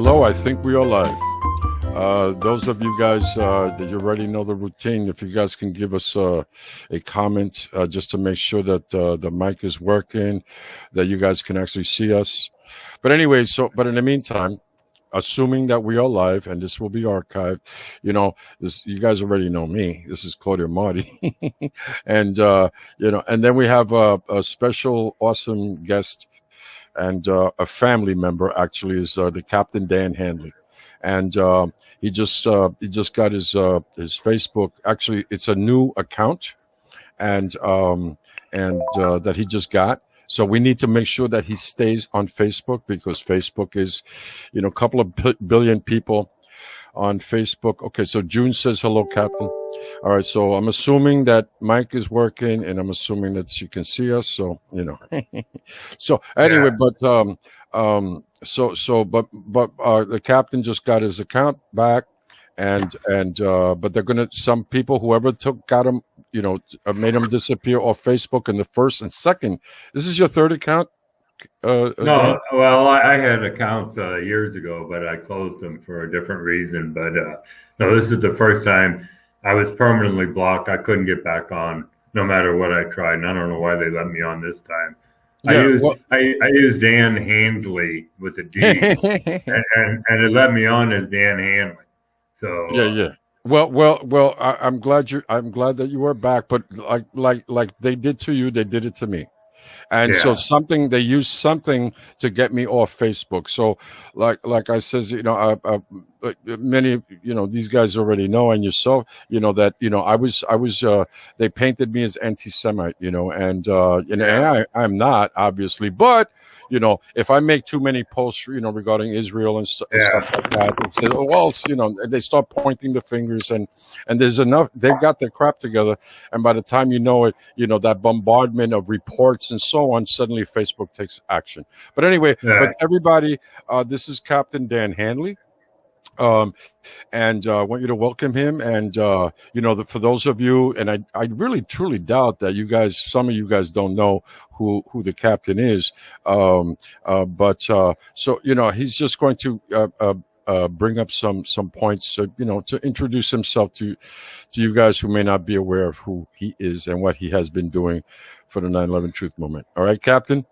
Hello, I think we are live. Those of you guys that you already know the routine, if you guys can give us a comment just to make sure that the mic is working, that you guys can actually see us. But anyway, but in the meantime, assuming that we are live and this will be archived, you guys already know me. This is Claudio Marty. And, and then we have a special, awesome guest and a family member, actually, is the Capt Dan Hanley. And he just got his Facebook. Actually, it's a new account, and that he just got. So we need to make sure that he stays on Facebook, because Facebook is, a couple of billion people on Facebook. Okay, so June says hello, Captain. All right, so I'm assuming that mic is working, and I'm assuming that she can see us. So so anyway, yeah. But the captain just got his account back, and but they're gonna, some people, whoever got him, made him disappear off Facebook in the first and second. This is your third account? No, well, I had accounts years ago, but I closed them for a different reason. But no, this is the first time I was permanently blocked. I couldn't get back on, no matter what I tried. And I don't know why they let me on this time. Yeah, I used Dan Hanley with a D, and it let me on as Dan Hanley. So yeah. Well. I'm glad that you are back. But like they did to you, they did it to me. And so they used something to get me off Facebook. So like I says, many, these guys already know, and yourself, that, I was, they painted me as anti-Semite, and I'm not, obviously, but, if I make too many posts, regarding Israel and stuff like that, they say, oh, well, they start pointing the fingers, and there's enough, they've got their crap together. And by the time you know it, that bombardment of reports and so on, suddenly Facebook takes action. But anyway, but everybody, this is Capt Dan Hanley. And I want you to welcome him. And, for those of you, and I really, truly doubt that some of you guys don't know who the captain is. He's just going to, bring up some points, to introduce himself to you guys who may not be aware of who he is and what he has been doing for the 9/11 Truth Movement. All right, Captain?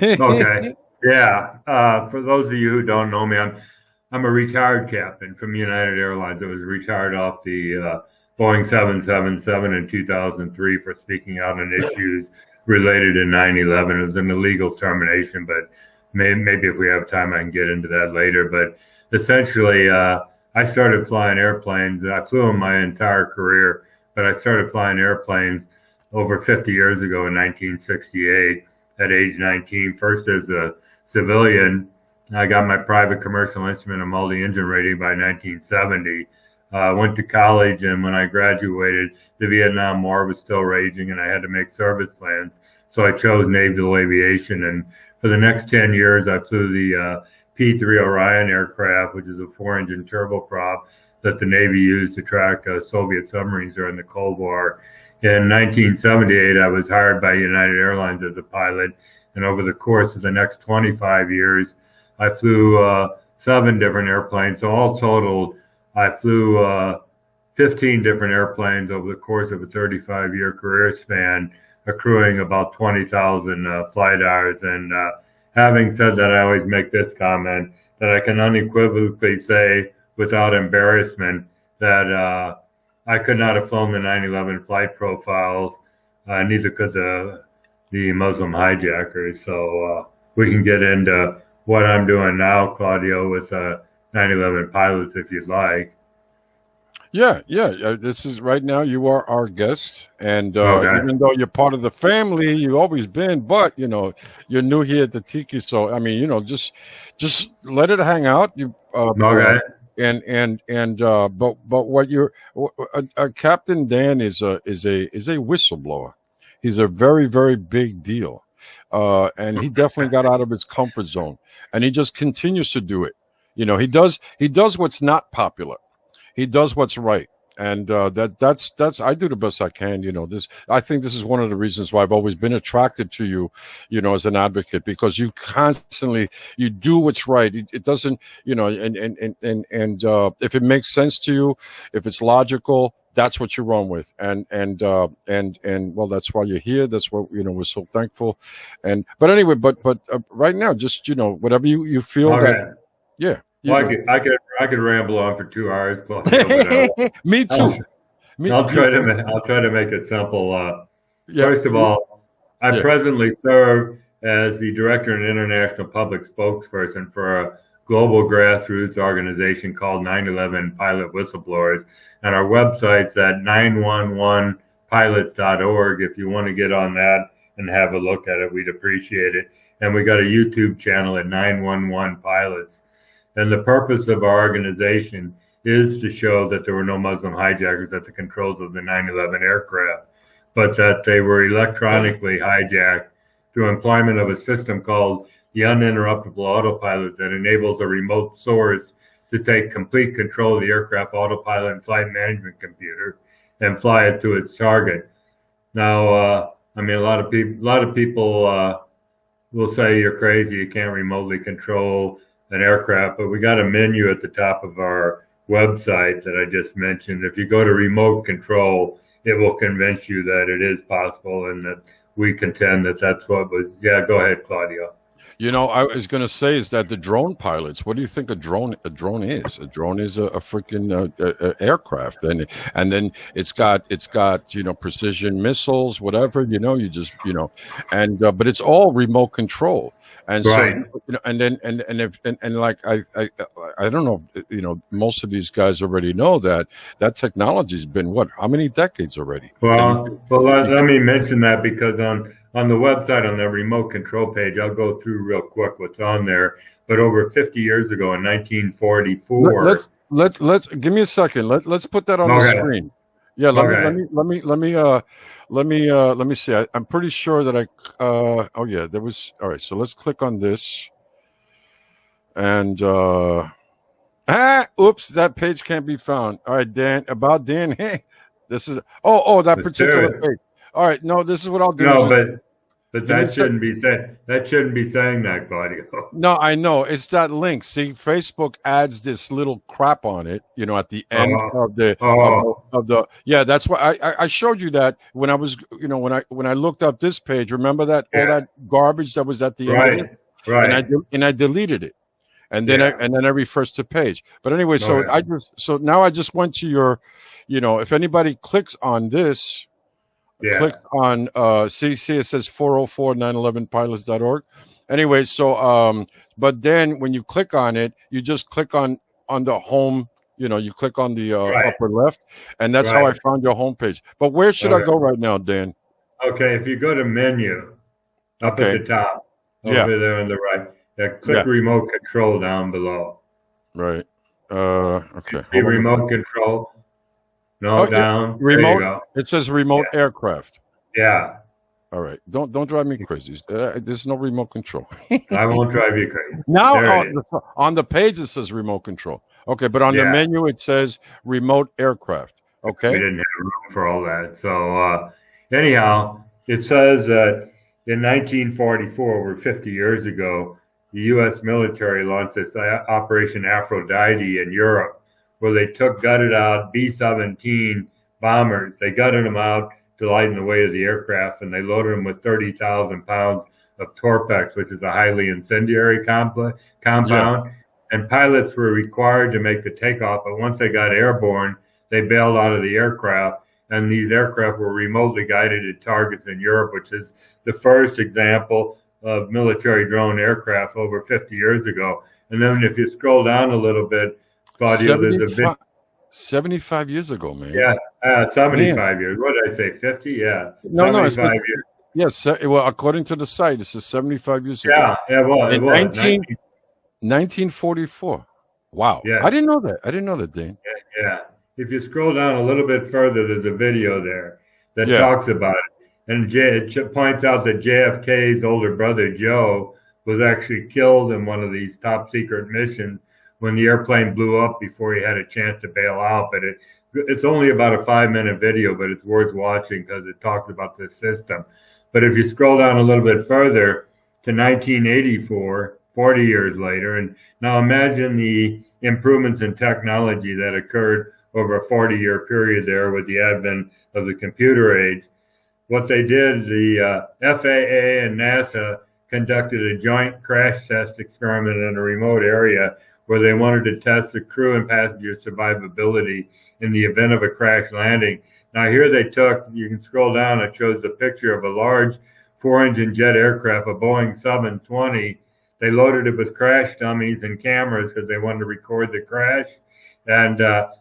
Okay. Yeah. For those of you who don't know me, I'm a retired captain from United Airlines. I was retired off the Boeing 777 in 2003 for speaking out on issues related to 9/11. It was an illegal termination, but maybe if we have time, I can get into that later. But essentially, I started flying airplanes. I flew them my entire career, but I started flying airplanes over 50 years ago in 1968 at age 19, first as a civilian. I got my private commercial instrument and multi-engine rating by 1970. Went to college, and when I graduated, the Vietnam War was still raging, and I had to make service plans. So I chose naval aviation, and for the next 10 years, I flew the P-3 Orion aircraft, which is a 4-engine turboprop that the Navy used to track Soviet submarines during the Cold War. In 1978, I was hired by United Airlines as a pilot, and over the course of the next 25 years, I flew 7 different airplanes. So all totaled, I flew 15 different airplanes over the course of a 35-year career span, accruing about 20,000 flight hours. And having said that, I always make this comment that I can unequivocally say without embarrassment that I could not have flown the 9/11 flight profiles, neither could the Muslim hijackers. So we can get into what I'm doing now, Claudio, with 911Pilots, if you'd like. Yeah. This is right now. You are our guest, and even though you're part of the family, you've always been. But you're new here at the Tiki, so I mean, just let it hang out. Okay. But what you're, Captain Dan is a whistleblower. He's a very, very big deal. And he definitely got out of his comfort zone, and he just continues to do it. He does what's not popular. He does what's right. And that's I do the best I can. I think this is one of the reasons why I've always been attracted to you, as an advocate, because you constantly you do what's right. It doesn't, and if it makes sense to you, if it's logical, that's what you're wrong with. And well, that's why you're here. That's what we're so thankful. But anyway, but right now, just whatever you feel that, yeah. Well, I could ramble on for 2 hours, Claudio, Me too. I'll try to make it simple. First of all, I presently serve as the director and international public spokesperson for a global grassroots organization called 911Pilot Whistleblowers, and our website's at 911Pilots.org. If you want to get on that and have a look at it, we'd appreciate it. And we got a YouTube channel at 911 Pilots. And the purpose of our organization is to show that there were no Muslim hijackers at the controls of the 9/11 aircraft, but that they were electronically hijacked through employment of a system called the uninterruptible autopilot that enables a remote source to take complete control of the aircraft autopilot and flight management computer and fly it to its target. Now, a lot of people will say you're crazy, you can't remotely control an aircraft, but we got a menu at the top of our website that I just mentioned. If you go to remote control, it will convince you that it is possible, and that we contend that that's what was. Yeah, go ahead, Claudio. I was going to say is that the drone pilots. What do you think a drone is? A drone is a freaking aircraft, and then it's got precision missiles, whatever. You just and but it's all remote control, and right. So and like I don't know, most of these guys already know that technology's been how many decades already? Well, let me mention that, because on the website, on the remote control page, I'll go through real quick what's on there. But over 50 years ago, in 1944, let's give me a second. Let's put that on the screen. Yeah, let me see. I'm pretty sure that there was. All right, so let's click on this. And oops, that page can't be found. All right, Dan, about Dan. Hey, this is that particular page. All right, no, this is what I'll do. No, but that shouldn't be saying that, Claudio. No, I know. It's that link. See, Facebook adds this little crap on it, at the end of the yeah, that's why I showed you that when I was, when I looked up this page. Remember that all that garbage that was at the end of it? Right. And I deleted it. And then I refreshed the page. But anyway, so now I just went to your, if anybody clicks on this, click on see it says 404-911pilots.org. Anyway, so but then when you click on it, you just click on the home, you click on the upper left, and that's how I found your homepage. But where should I go right now, Dan? Okay, if you go to menu up at the top, over there on the right, click remote control down below. Right. Okay. See remote control. No, down. Remote. It says remote aircraft. Yeah. All right. Don't drive me crazy. There's no remote control. I won't drive you crazy. Now on the page it says remote control. Okay, but on the menu it says remote aircraft. Okay. We didn't have room for all that. So anyhow, it says that in 1944, over 50 years ago, the U.S. military launched this Operation Aphrodite in Europe, where they gutted out B-17 bombers. They gutted them out to lighten the weight of the aircraft, and they loaded them with 30,000 pounds of Torpex, which is a highly incendiary compound. Yeah. And pilots were required to make the takeoff, but once they got airborne, they bailed out of the aircraft, and these aircraft were remotely guided at targets in Europe, which is the first example of military drone aircraft over 50 years ago. And then if you scroll down a little bit, Claudio, there's a big 75 years ago, man. Yeah, 75 years. What did I say? 50? Yeah. No, it's 75 years. Yes, well, according to the site, it says 75 years ago. Yeah, well, it was. 1944. Wow. Yeah. I didn't know that, Dan. Yeah. If you scroll down a little bit further, there's a video there that talks about it. And it points out that JFK's older brother, Joe, was actually killed in one of these top secret missions when the airplane blew up before he had a chance to bail out. But it's only about a 5-minute video, but it's worth watching because it talks about this system. But if you scroll down a little bit further to 1984, 40 years later, and now imagine the improvements in technology that occurred over a 40-year period there with the advent of the computer age. What they did, the FAA and NASA conducted a joint crash test experiment in a remote area where they wanted to test the crew and passenger survivability in the event of a crash landing. Now here they took, you can scroll down, it shows a picture of a large 4-engine jet aircraft, a Boeing 720. They loaded it with crash dummies and cameras because they wanted to record the crash. And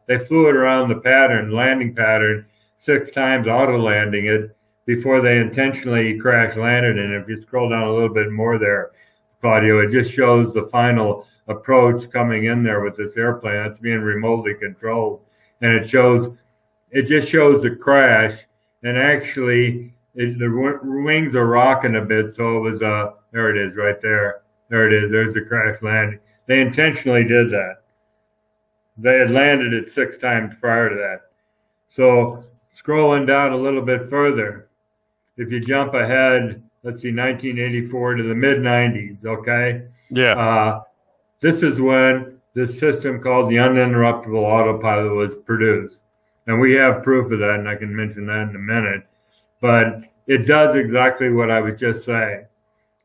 they flew it around the landing pattern 6 times, auto landing it before they intentionally crash landed. And if you scroll down a little bit more there, Claudio, it just shows the final approach coming in there with this airplane that's being remotely controlled. And it just shows the crash. And actually, the wings are rocking a bit. So it was, there it is right there. There it is. There's the crash landing. They intentionally did that. They had landed it 6 times prior to that. So scrolling down a little bit further, if you jump ahead, let's see, 1984 to the mid-90s, okay? Yeah. This is when this system called the uninterruptible autopilot was produced. And we have proof of that, and I can mention that in a minute. But it does exactly what I was just saying.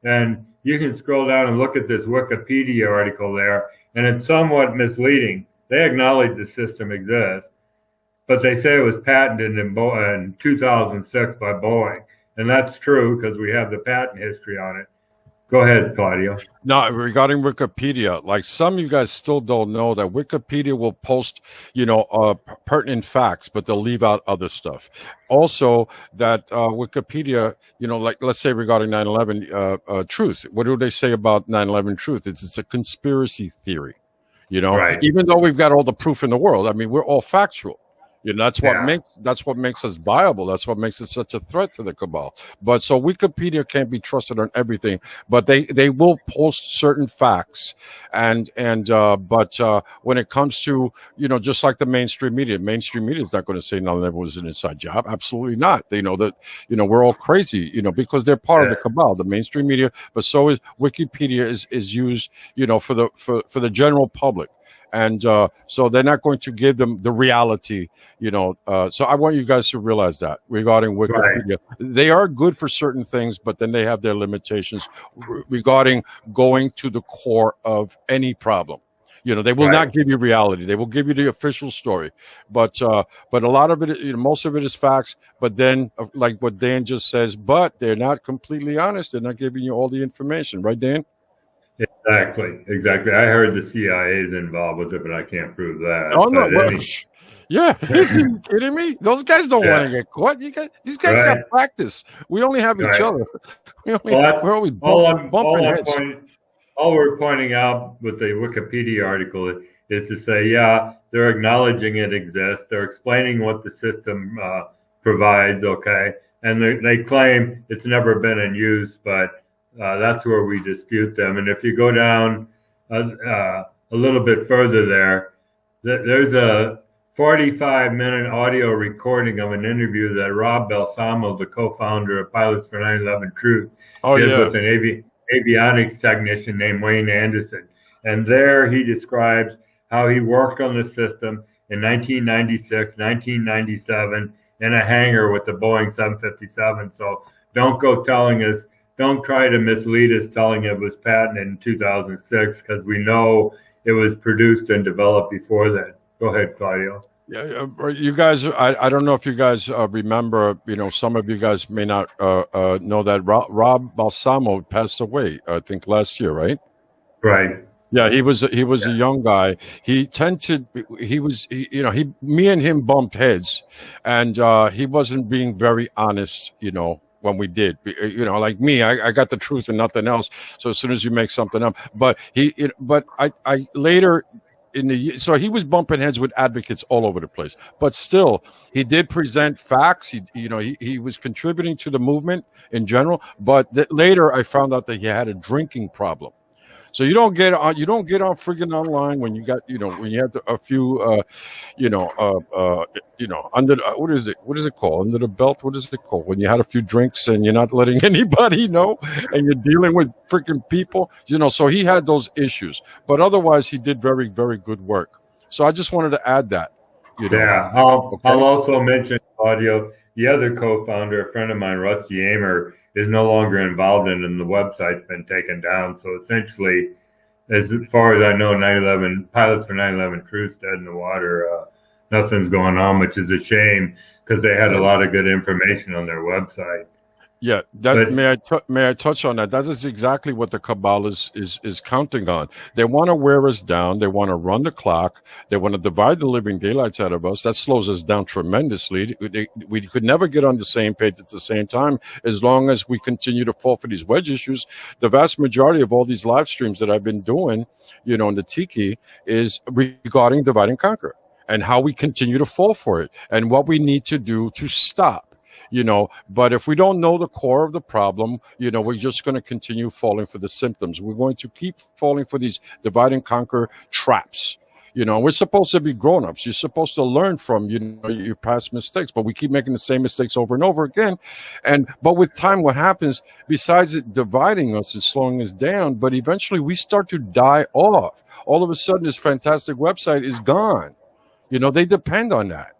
And you can scroll down and look at this Wikipedia article there, and it's somewhat misleading. They acknowledge the system exists, but they say it was patented in 2006 by Boeing. And that's true because we have the patent history on it. Go ahead, Claudio. Now, regarding Wikipedia, like some of you guys still don't know that Wikipedia will post, pertinent facts, but they'll leave out other stuff. Also, that Wikipedia, like let's say regarding 9/11 truth, what do they say about 9/11 truth? It's a conspiracy theory, Right. Even though we've got all the proof in the world. I mean, we're all factual. That's what makes us viable. That's what makes it such a threat to the cabal. But so Wikipedia can't be trusted on everything, but they will post certain facts. And but when it comes to, just like the mainstream media is not going to say 9/11 was an inside job. Absolutely not. They know that, we're all crazy, because they're part of the cabal, the mainstream media, but so is Wikipedia is used, for the general public. And so they're not going to give them the reality, So I want you guys to realize that regarding Wikipedia. Right. They are good for certain things, but then they have their limitations regarding going to the core of any problem. They will not give you reality. They will give you the official story. But a lot of it, most of it is facts. But then, like what Dan just says, but they're not completely honest. They're not giving you all the information. Right, Dan? Exactly. I heard the CIA is involved with it, but I can't prove that. Oh, no. Yeah. Are you kidding me? Those guys don't want to get caught. These guys got practice. We only have each other. We're always bumping heads. All we're pointing out with the Wikipedia article is to say, they're acknowledging it exists. They're explaining what the system provides, okay? And they claim it's never been in use, but that's where we dispute them. And if you go down a little bit further there's a 45-minute audio recording of an interview that Rob Balsamo, the co-founder of Pilots for 9/11 Truth, did with an avionics technician named Wayne Anderson. And there he describes how he worked on the system in 1996, 1997 in a hangar with the Boeing 757. So don't try to mislead us telling it was patented in 2006 because we know it was produced and developed before that. Go ahead, Claudio. Yeah, you guys, I don't know if you guys remember, some of you guys may not know that Rob Balsamo passed away, I think last year, right? Right. Yeah, he was a young guy. Me and him bumped heads, and he wasn't being very honest, when we did, like me, I got the truth and nothing else. So as soon as you make something up, but I later so he was bumping heads with advocates all over the place, but still he did present facts. He was contributing to the movement in general, but later I found out that he had a drinking problem. So you don't get on friggin' online when you got, when you have a few under the, what is it called, under the belt, what is it called, when you had a few drinks and you're not letting anybody know, and you're dealing with freaking people, so he had those issues, but otherwise he did very, very good work. So I just wanted to add that. Yeah, I'll also mention, Claudio, the other co-founder, a friend of mine, Rusty Amer, is no longer involved in it, and the website's been taken down. So essentially, as far as I know, 911 Pilots for 911Truth dead in the water. Nothing's going on, which is a shame because they had a lot of good information on their website. Yeah, may I touch on that? That is exactly what the cabal is counting on. They want to wear us down. They want to run the clock. They want to divide the living daylights out of us. That slows us down tremendously. We could never get on the same page at the same time as long as we continue to fall for these wedge issues. The vast majority of all these live streams that I've been doing, in the Tiki, is regarding divide and conquer and how we continue to fall for it and what we need to do to stop. But if we don't know the core of the problem, we're just going to continue falling for the symptoms. We're going to keep falling for these divide and conquer traps. We're supposed to be grown-ups. You're supposed to learn from, your past mistakes, but we keep making the same mistakes over and over again. But with time, what happens, besides it dividing us and slowing us down, but eventually we start to die off. All of a sudden, this fantastic website is gone. They depend on that.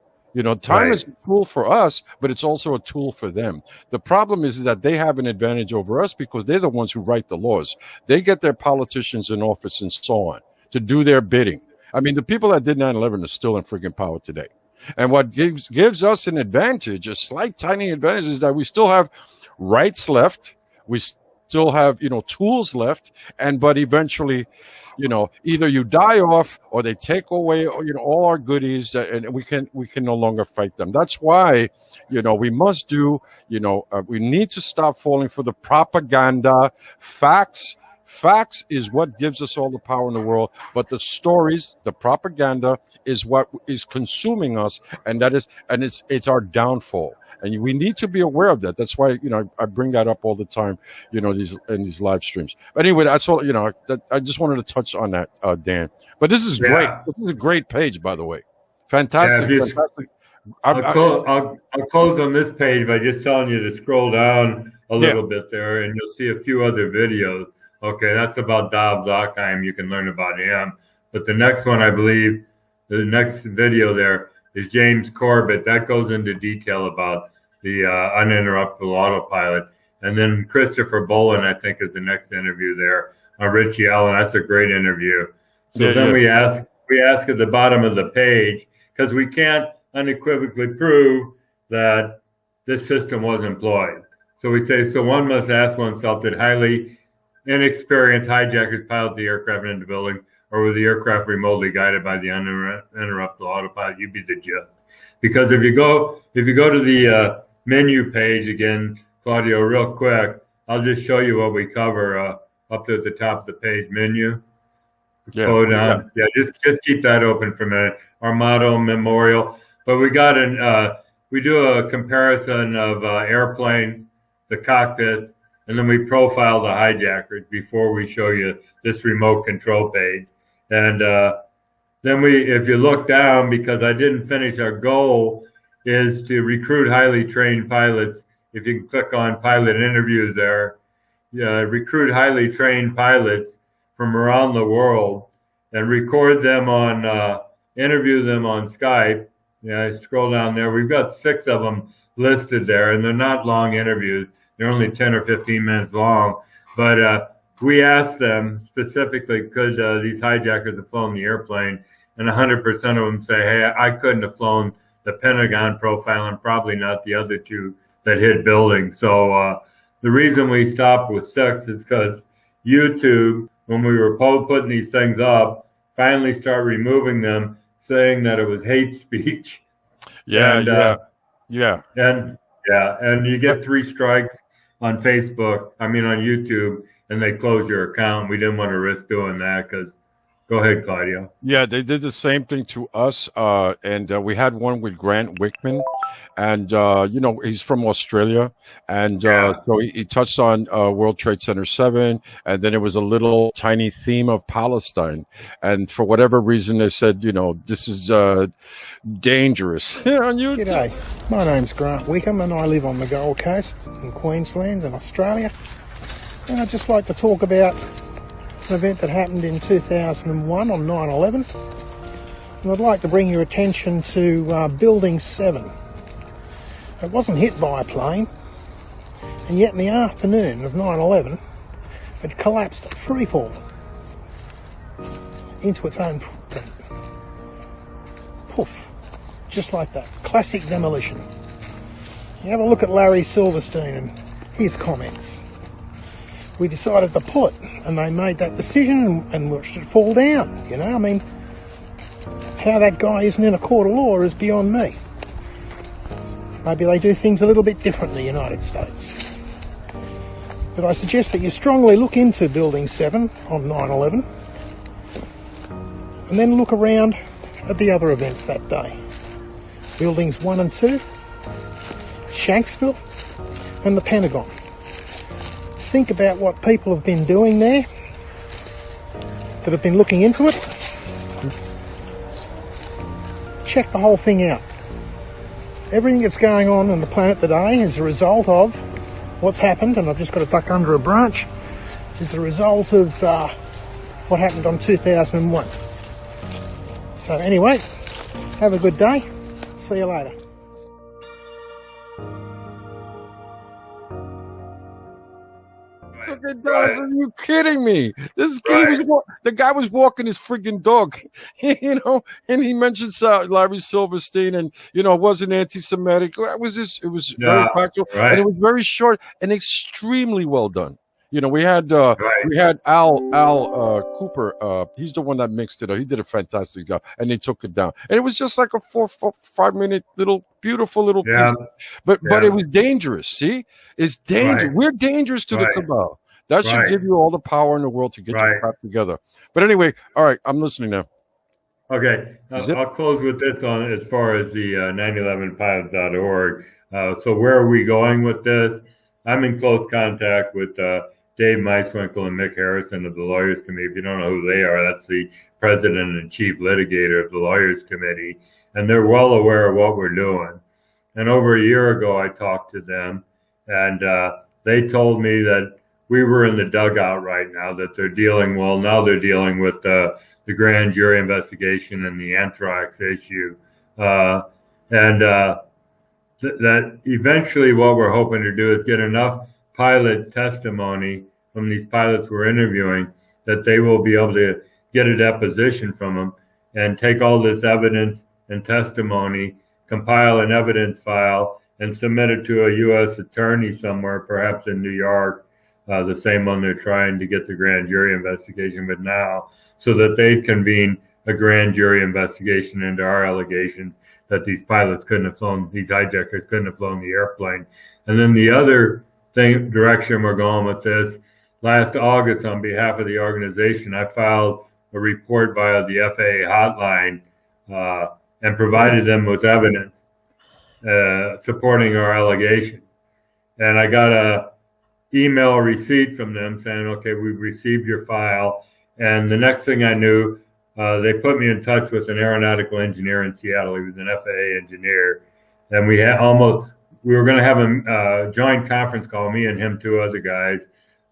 Time is a tool for us, but it's also a tool for them. The problem is that they have an advantage over us because they're the ones who write the laws. They get their politicians in office and so on to do their bidding. I mean, the people that did 9/11 are still in freaking power today. And what gives us an advantage, a slight tiny advantage, is that we still have rights left. We still have, tools left. But eventually, either you die off or they take away, all our goodies, and we can no longer fight them. That's why, we must do, we need to stop falling for the propaganda. Facts is what gives us all the power in the world, but the stories, the propaganda, is what is consuming us, and it's our downfall. And we need to be aware of that. That's why, I bring that up all the time, these live streams. But anyway, that's all, I just wanted to touch on that, Dan. But this is great. This is a great page, by the way. Fantastic. Yeah, fantastic. I'll close on this page by just telling you to scroll down a little bit there, and you'll see a few other videos. Okay, that's about Dov Zakheim. You can learn about him. But the next one, I believe, the next video there is James Corbett. That goes into detail about the uninterruptible autopilot. And then Christopher Bolin, I think, is the next interview there. Richie Allen, that's a great interview. So we ask at the bottom of the page, because we can't unequivocally prove that this system was employed. So we say, so one must ask oneself, did highly inexperienced hijackers pilot the aircraft into the building, or was the aircraft remotely guided by the uninterruptible autopilot? You be the judge. Because if you go to the menu page again, Claudio, real quick, I'll just show you what we cover up there at the top of the page menu. Slow down. Yeah, just keep that open for a minute. Our motto, memorial. But we got we do a comparison of airplanes, the cockpits, and then we profile the hijackers before we show you this remote control page. And then if you look down, because I didn't finish, our goal is to recruit highly trained pilots. If you can click on pilot interviews there, recruit highly trained pilots from around the world and record them interview them on Skype. Scroll down there. We've got 6 of them listed there, and they're not long interviews. They're only 10 or 15 minutes long. But we asked them specifically, could these hijackers have flown the airplane? And 100% of them say, hey, I couldn't have flown the Pentagon profile and probably not the other 2 that hit buildings. So the reason we stopped with 6 is because YouTube, when we were putting these things up, finally started removing them, saying that it was hate speech. And you get 3 strikes on Facebook, on YouTube, and they close your account. We didn't want to risk doing that because Go ahead, Claudio. Yeah, they did the same thing to us, and we had one with Grant Wickman, and he's from Australia, and so he touched on World Trade Center 7, and then it was a little tiny theme of Palestine, and for whatever reason they said, this is dangerous on YouTube. G'day, my name's Grant Wickham, and I live on the Gold Coast in Queensland in Australia, and I'd just like to talk about an event that happened in 2001 on 9/11, and I'd like to bring your attention to Building 7. It wasn't hit by a plane, and yet in the afternoon of 9/11 it collapsed at free fall into its own footprint. Poof, just like that. Classic demolition. You have a look at Larry Silverstein and his comments. We decided to pull it, and they made that decision and watched it fall down. I mean, how that guy isn't in a court of law is beyond me. Maybe they do things a little bit different in the United States. But I suggest that you strongly look into Building 7 on 9/11, and then look around at the other events that day. Buildings 1 and 2, Shanksville, and the Pentagon. Think about what people have been doing there, that have been looking into it. Check the whole thing out. Everything that's going on the planet today is a result of what's happened, and I've just got to duck under a branch, is the result of what happened on 2001. So anyway, have a good day. See you later. Are you kidding me? This guy the guy was walking his friggin' dog, and he mentions Larry Silverstein, and it wasn't anti-Semitic. It was very factual, and it was very short and extremely well done. We had Al Cooper. He's the one that mixed it up. He did a fantastic job, and they took it down. And it was just like a 5-minute beautiful little piece. But it was dangerous. See, it's dangerous. Right. We're dangerous to the cabal. That should give you all the power in the world to get your crap together. But anyway, all right, I'm listening now. Okay, I'll close with this on as far as the 911Pilots.org. So where are we going with this? I'm in close contact with Dave Meiswinkle and Mick Harrison of the Lawyers Committee. If you don't know who they are, that's the president and chief litigator of the Lawyers Committee. And they're well aware of what we're doing. And over a year ago, I talked to them, and they told me that we were in the dugout right now, that they're dealing with the grand jury investigation and the anthrax issue. That eventually what we're hoping to do is get enough pilot testimony from these pilots we're interviewing that they will be able to get a deposition from them and take all this evidence and testimony, compile an evidence file, and submit it to a U.S. attorney somewhere, perhaps in New York, the same one they're trying to get the grand jury investigation with now, so that they convene a grand jury investigation into our allegations that these pilots these hijackers couldn't have flown the airplane. And then the other direction we're going with this, last August, on behalf of the organization, I filed a report via the FAA hotline and provided them with evidence supporting our allegation. And I got a email receipt from them saying, okay, we've received your file. And the next thing I knew, they put me in touch with an aeronautical engineer in Seattle. He was an FAA engineer. And we were going to have a joint conference call, me and him, 2 other guys,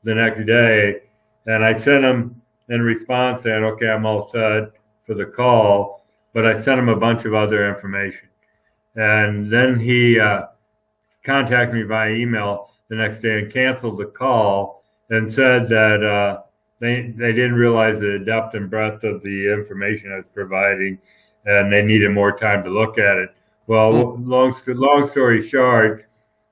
the next day. And I sent him in response saying, okay, I'm all set for the call. But I sent him a bunch of other information. And then he contacted me via email the next day and canceled the call and said that they didn't realize the depth and breadth of the information I was providing, and they needed more time to look at it. Well, long story short,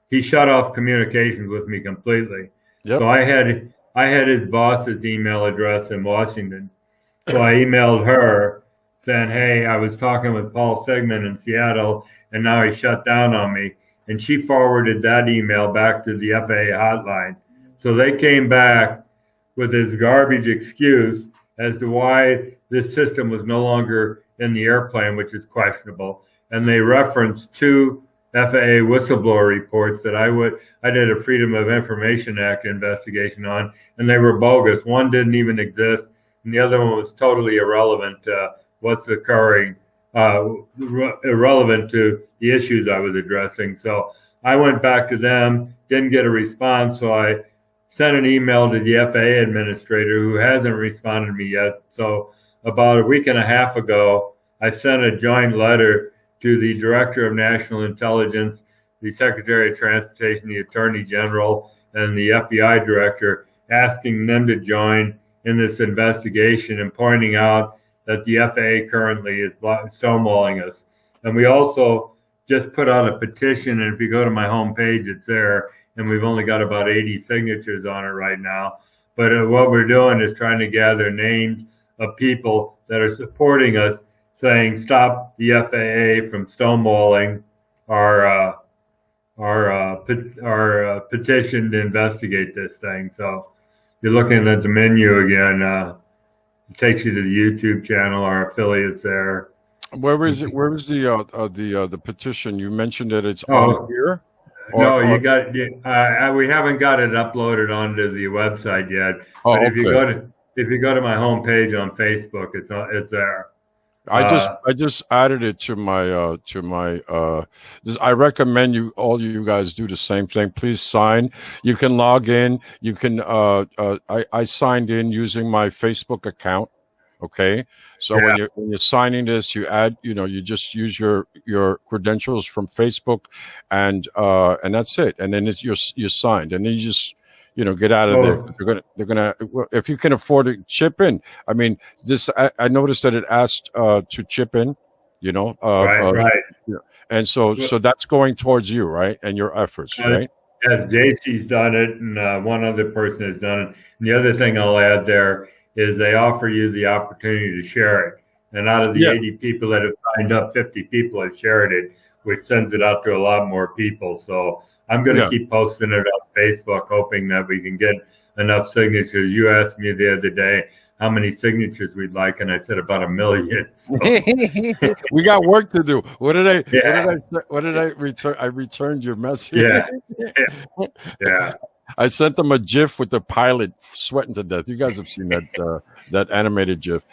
he shut off communications with me completely. Yep. So I had his boss's email address in Washington. So I emailed her saying, hey, I was talking with Paul Segman in Seattle, and now he shut down on me. And she forwarded that email back to the FAA hotline. So they came back with this garbage excuse as to why this system was no longer in the airplane, which is questionable. And they referenced two FAA whistleblower reports that I did a Freedom of Information Act investigation on, and they were bogus. One didn't even exist, and the other one was totally irrelevant to what's occurring, irrelevant to the issues I was addressing. So I went back to them, didn't get a response, so I sent an email to the FAA administrator, who hasn't responded to me yet. So about a week and a half ago, I sent a joint letter to the Director of National Intelligence, the Secretary of Transportation, the Attorney General, and the FBI Director, asking them to join in this investigation and pointing out that the FAA currently is stonewalling us. And we also just put out a petition, and if you go to my homepage, it's there, and we've only got about 80 signatures on it right now. But what we're doing is trying to gather names of people that are supporting us, saying stop the FAA from stonewalling our petition to investigate this thing. So you're looking at the menu again. It takes you to the YouTube channel, our affiliates there. Where is it? Where is the petition? You mentioned that it's on here. No, you got. We haven't got it uploaded onto the website yet. Oh, but if okay. you go to my homepage on Facebook, it's there. I just added it to my I recommend all you guys do the same thing. Please sign. You can log in. You can I signed in using my Facebook account. Okay. So Yeah. when you're signing this, you add, you just use your credentials from Facebook, and that's it. And then you're signed, and then you just get out of there. They're gonna if you can afford to chip in. I mean, I noticed that it asked to chip in, right. And so that's going towards you, right, and your efforts, right? Yes, JC's done it, and one other person has done it. And the other thing I'll add there is they offer you the opportunity to share it. And out of the 80 people that have signed up, 50 people have shared it, which sends it out to a lot more people. So I'm going to keep posting it on Facebook, hoping that we can get enough signatures. You asked me the other day how many signatures we'd like, and I said about 1 million. So. We got work to do. What did I return? I returned your message. Yeah. I sent them a GIF with the pilot sweating to death. You guys have seen that animated GIF.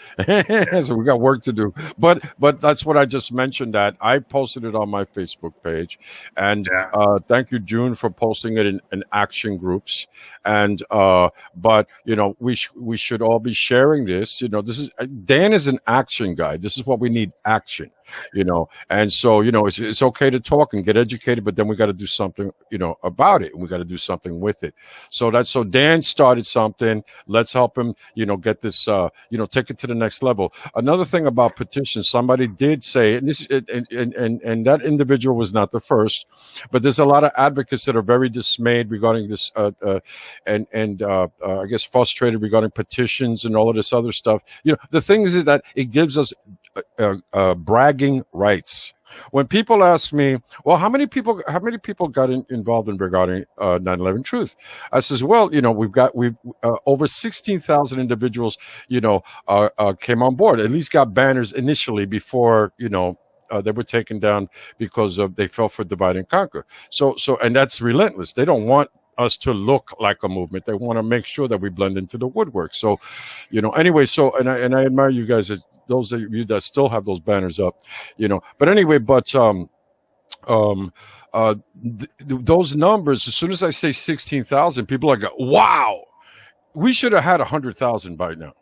So we got work to do. But that's what I just mentioned. That I posted it on my Facebook page, and thank you, June, for posting it in action groups. And but we should all be sharing this. This is Dan is an action guy. This is what we need: action. And so it's okay to talk and get educated, but then we got to do something about it, and we got to do something with it. So Dan started something. Let's help him get this take it to the next level. Another thing about petitions, somebody did say, and this and that individual was not the first, but there's a lot of advocates that are very dismayed regarding this and I guess frustrated regarding petitions and all of this other stuff. The thing is that it gives us bragging rights. When people ask me, well, how many people got involved in regarding 9/11 Truth? I says, well, we've over 16,000 individuals, came on board. At least got banners initially before, they were taken down because they fell for divide and conquer. So and that's relentless. They don't want us to look like a movement. They want to make sure that we blend into the woodwork. So, anyway, and I admire you guys, as those of you that still have those banners up, but anyway, those numbers, as soon as I say 16,000, people are like, wow, we should have had 100,000 by now.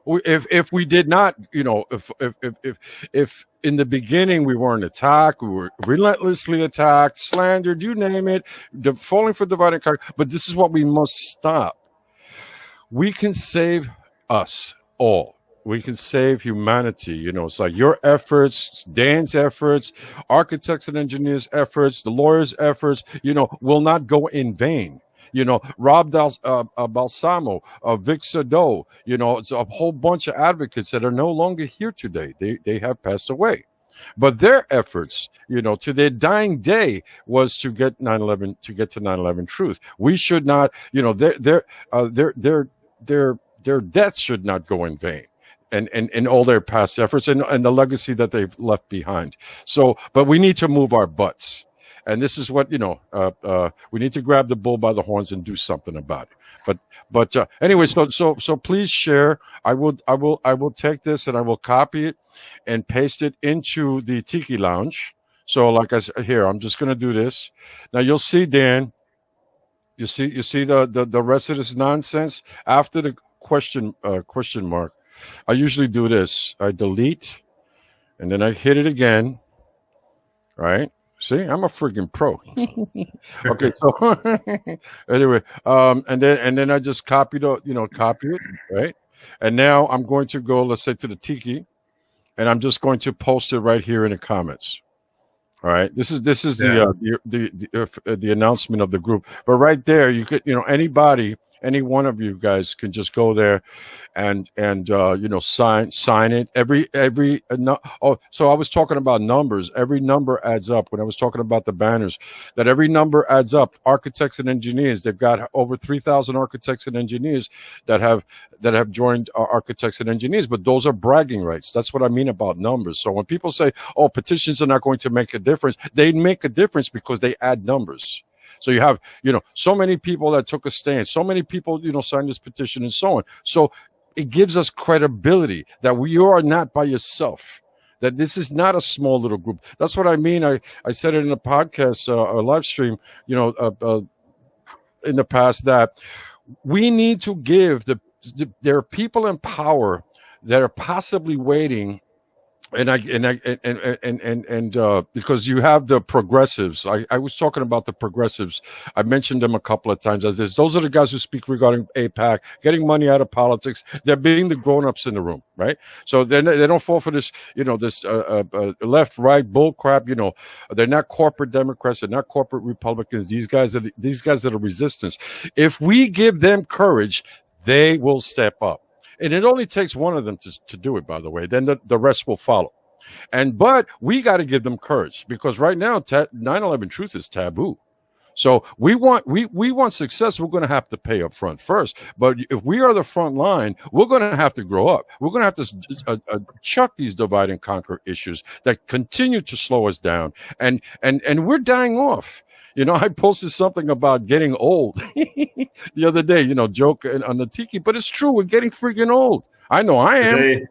If we did not, if in the beginning we weren't attacked, we were relentlessly attacked, slandered, you name it, falling for divide and conquer. But this is what we must stop. We can save us all. We can save humanity. It's like your efforts, Dan's efforts, architects and engineers' efforts, the lawyers' efforts, will not go in vain. Rob Balsamo, Vic Sadot, it's a whole bunch of advocates that are no longer here today. They have passed away. But their efforts, to their dying day was to get to 9/11 Truth. We should not, their their deaths should not go in vain. And all their past efforts and the legacy that they've left behind. So, but we need to move our butts. And this is what, we need to grab the bull by the horns and do something about it. But anyway, so please share. I will take this and I will copy it and paste it into the Tiki Lounge. So like I said here, I'm just going to do this. Now you'll see, Dan, you see the rest of this nonsense after the question mark. I usually do this. I delete, and then I hit it again. Right? See, I'm a freaking pro. Okay, so anyway, and then I just copy it, right? And now I'm going to go, let's say, to the Tiki, and I'm just going to post it right here in the comments. All right, this is the announcement of the group. But right there, you could, anybody. Any one of you guys can just go there and sign it. So I was talking about numbers. Every number adds up. When I was talking about the banners, that every number adds up. Architects and engineers, they've got over 3,000 architects and engineers that have joined architects and engineers, but those are bragging rights. That's what I mean about numbers. So when people say, oh, petitions are not going to make a difference, they make a difference because they add numbers. So you have, so many people that took a stand, so many people, signed this petition and so on. So it gives us credibility that you are not by yourself, that this is not a small little group. That's what I mean. I said it in a podcast, a live stream, in the past, that we need to give there are people in power that are possibly waiting. And because you have the progressives, I was talking about the progressives. I mentioned them a couple of times as this. Those are the guys who speak regarding APAC, getting money out of politics. They're being the grown-ups in the room, right? So they don't fall for this, this left, right bull crap. They're not corporate Democrats. They're not corporate Republicans. These guys are the resistance. If we give them courage, they will step up. And it only takes one of them to do it, by the way. Then the rest will follow. But we got to give them courage, because right now 9/11 truth is taboo. So we want success. We're going to have to pay up front first. But if we are the front line, we're going to have to grow up. We're going to have to chuck these divide and conquer issues that continue to slow us down. And we're dying off. I posted something about getting old the other day, joke on the Tiki, but it's true. We're getting freaking old. I know I am.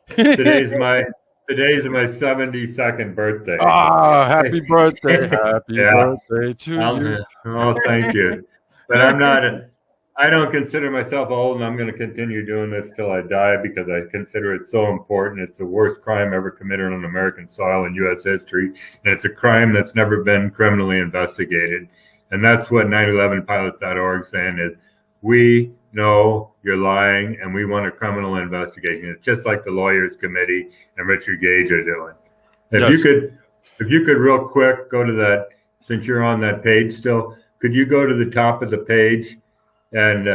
Today's my 72nd birthday. Ah, happy birthday. Happy birthday to you. Oh, thank you. But I don't consider myself old, and I'm going to continue doing this till I die, because I consider it so important. It's the worst crime ever committed on American soil in U.S. history, and it's a crime that's never been criminally investigated. And that's what 911Pilots.org is saying is, we know you're lying, and we want a criminal investigation. It's just like the Lawyers Committee and Richard Gage are doing. If you could real quick go to that, since you're on that page still, could you go to the top of the page? And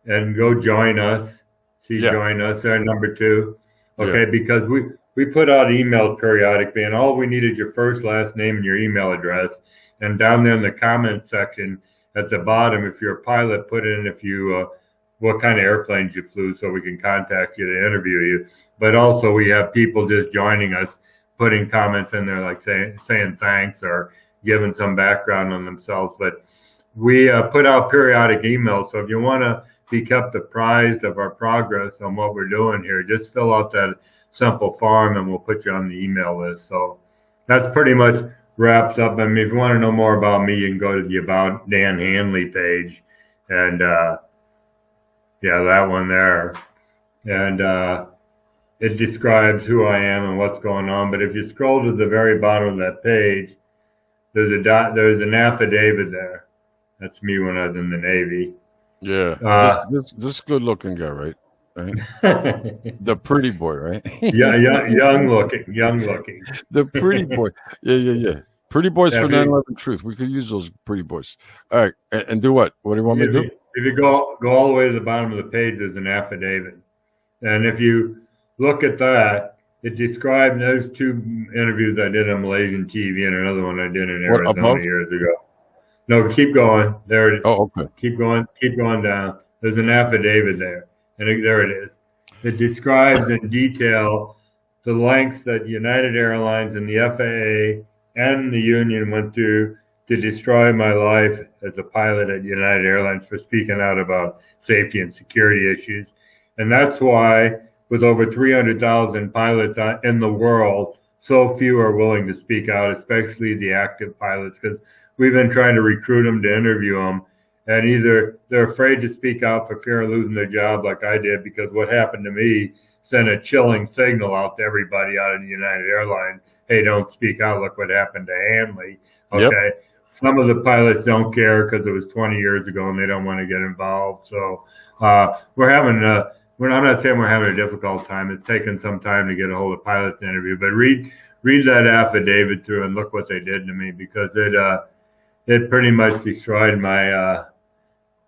and go join us. Join us there, number 2. Okay, because we put out emails periodically, and all we need is your first, last name, and your email address. And down there in the comment section at the bottom, if you're a pilot, put in if you what kind of airplanes you flew, so we can contact you to interview you. But also we have people just joining us, putting comments in there like saying thanks or giving some background on themselves. But we put out periodic emails, so if you want to be kept apprised of our progress on what we're doing here, just fill out that simple form and we'll put you on the email list. So that's pretty much wraps up. I mean, if you want to know more about me, you can go to the About Dan Hanley page, and that one there. And it describes who I am and what's going on. But if you scroll to the very bottom of that page, there's an affidavit there. That's me when I was in the Navy. Yeah, this good-looking guy, right? The pretty boy, right? Yeah, young looking. The pretty boy. Yeah. Pretty boys for 9/11 truth. We could use those pretty boys. All right, and do what? What do you want me to do? If you go all the way to the bottom of the page, there's an affidavit, and if you look at that, it describes those 2 interviews I did on Malaysian TV and another one I did in Arizona years ago. No, keep going. There it is. Oh, okay. Keep going down. There's an affidavit there. and there it is. It describes in detail the lengths that United Airlines and the FAA and the union went through to destroy my life as a pilot at United Airlines for speaking out about safety and security issues. And that's why, with over 300,000 pilots in the world, so few are willing to speak out, especially the active pilots, because we've been trying to recruit them to interview them. And either they're afraid to speak out for fear of losing their job like I did, because what happened to me sent a chilling signal out to everybody out of United Airlines. Hey, don't speak out. Look what happened to Hanley. Okay. Yep. Some of the pilots don't care because it was 20 years ago and they don't want to get involved. So we're having I'm not saying we're having a difficult time. It's taken some time to get a hold of pilots to interview, but read that affidavit through and look what they did to me, because it pretty much destroyed my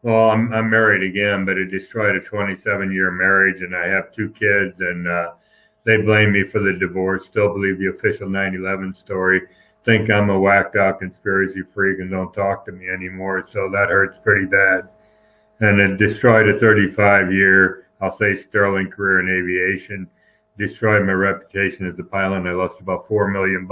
well, I'm married again, but it destroyed a 27-year marriage, and I have 2 kids, and they blame me for the divorce, still believe the official 9/11 story, think I'm a whacked out conspiracy freak and don't talk to me anymore. So that hurts pretty bad. And it destroyed a 35-year, I'll say, sterling career in aviation, destroyed my reputation as a pilot, and I lost about $4 million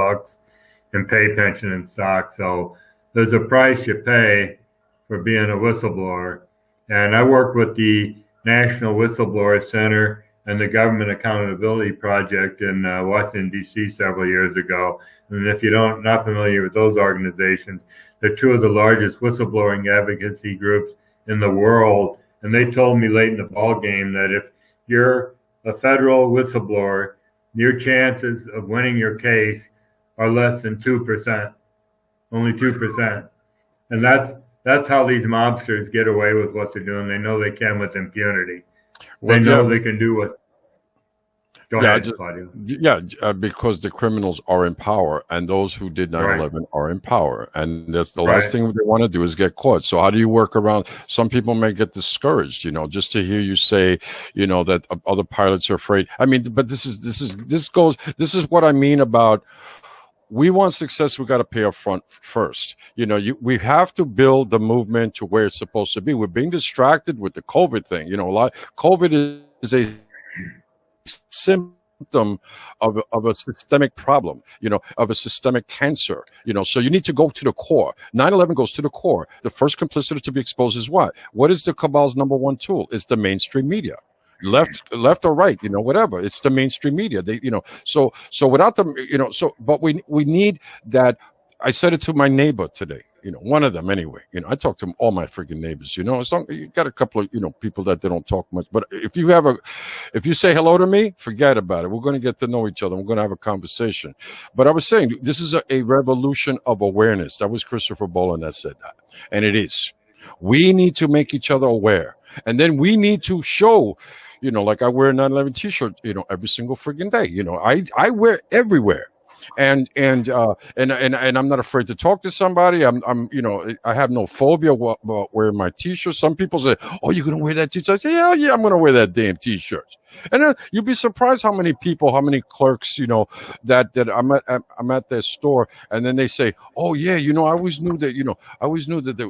in pay, pension, and stock. So there's a price you pay for being a whistleblower. And I worked with the National Whistleblower Center and the Government Accountability Project in Washington, D.C. several years ago. And if you're not familiar with those organizations, they're 2 of the largest whistleblowing advocacy groups in the world. And they told me late in the ball game that if you're a federal whistleblower, your chances of winning your case are less than 2%, only 2%. And that's how these mobsters get away with what they're doing. They know they can with impunity. They know they can do what. Go ahead, Claudio. Because the criminals are in power, and those who did 9/11 are in power, and that's the last thing they want to do is get caught. So how do you work around? Some people may get discouraged, just to hear you say, that other pilots are afraid. I mean, but this is what I mean about. We want success. We got to pay up front first. We have to build the movement to where it's supposed to be. We're being distracted with the COVID thing. COVID is a symptom of a systemic problem, of a systemic cancer, so you need to go to the core. 9/11 goes to the core. The first complicity to be exposed is what? What is the cabal's number one tool? It's the mainstream media. Left or right, whatever. It's the mainstream media. They, so without them, but we need that. I said it to my neighbor today, one of them anyway. I talk to all my freaking neighbors, as long you got a couple of, people that they don't talk much. But if you say hello to me, forget about it. We're going to get to know each other. We're going to have a conversation. But I was saying, this is a revolution of awareness. That was Christopher Boland that said that. And it is. We need to make each other aware. And then we need to show, like I wear a 9/11 t-shirt, every single freaking day. I wear everywhere. And I'm not afraid to talk to somebody. I have no phobia about wearing my t-shirt. Some people say, "Oh, you're gonna wear that t-shirt?" I say, "Hell yeah, I'm gonna wear that damn t-shirt." And you'd be surprised how many clerks, that I'm at their store, and then they say, "Oh yeah, I always knew that,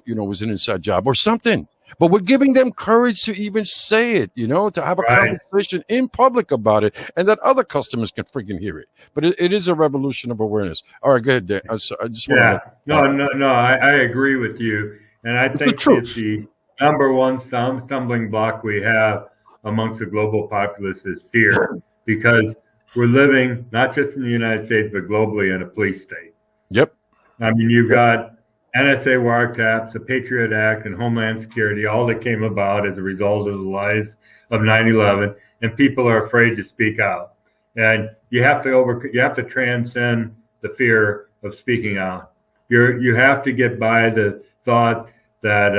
it was an inside job or something." But we're giving them courage to even say it, to have a conversation in public about it, and that other customers can freaking hear it. But it is a revolution of awareness. All right, go ahead, Dan. I just want No, I agree with you. And I think it's the number one stumbling block we have amongst the global populace is fear, because we're living not just in the United States, but globally in a police state. Yep. I mean, you've got NSA wiretaps, the Patriot Act, and Homeland Security, all that came about as a result of the lies of 9/11, and people are afraid to speak out. And you have to transcend the fear of speaking out. You have to get by the thought that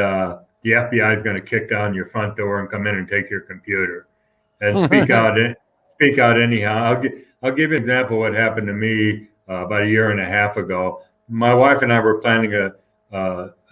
the FBI is going to kick down your front door and come in and take your computer, and speak out. Speak out anyhow. I'll give you an example of what happened to me about a year and a half ago. My wife and I were planning a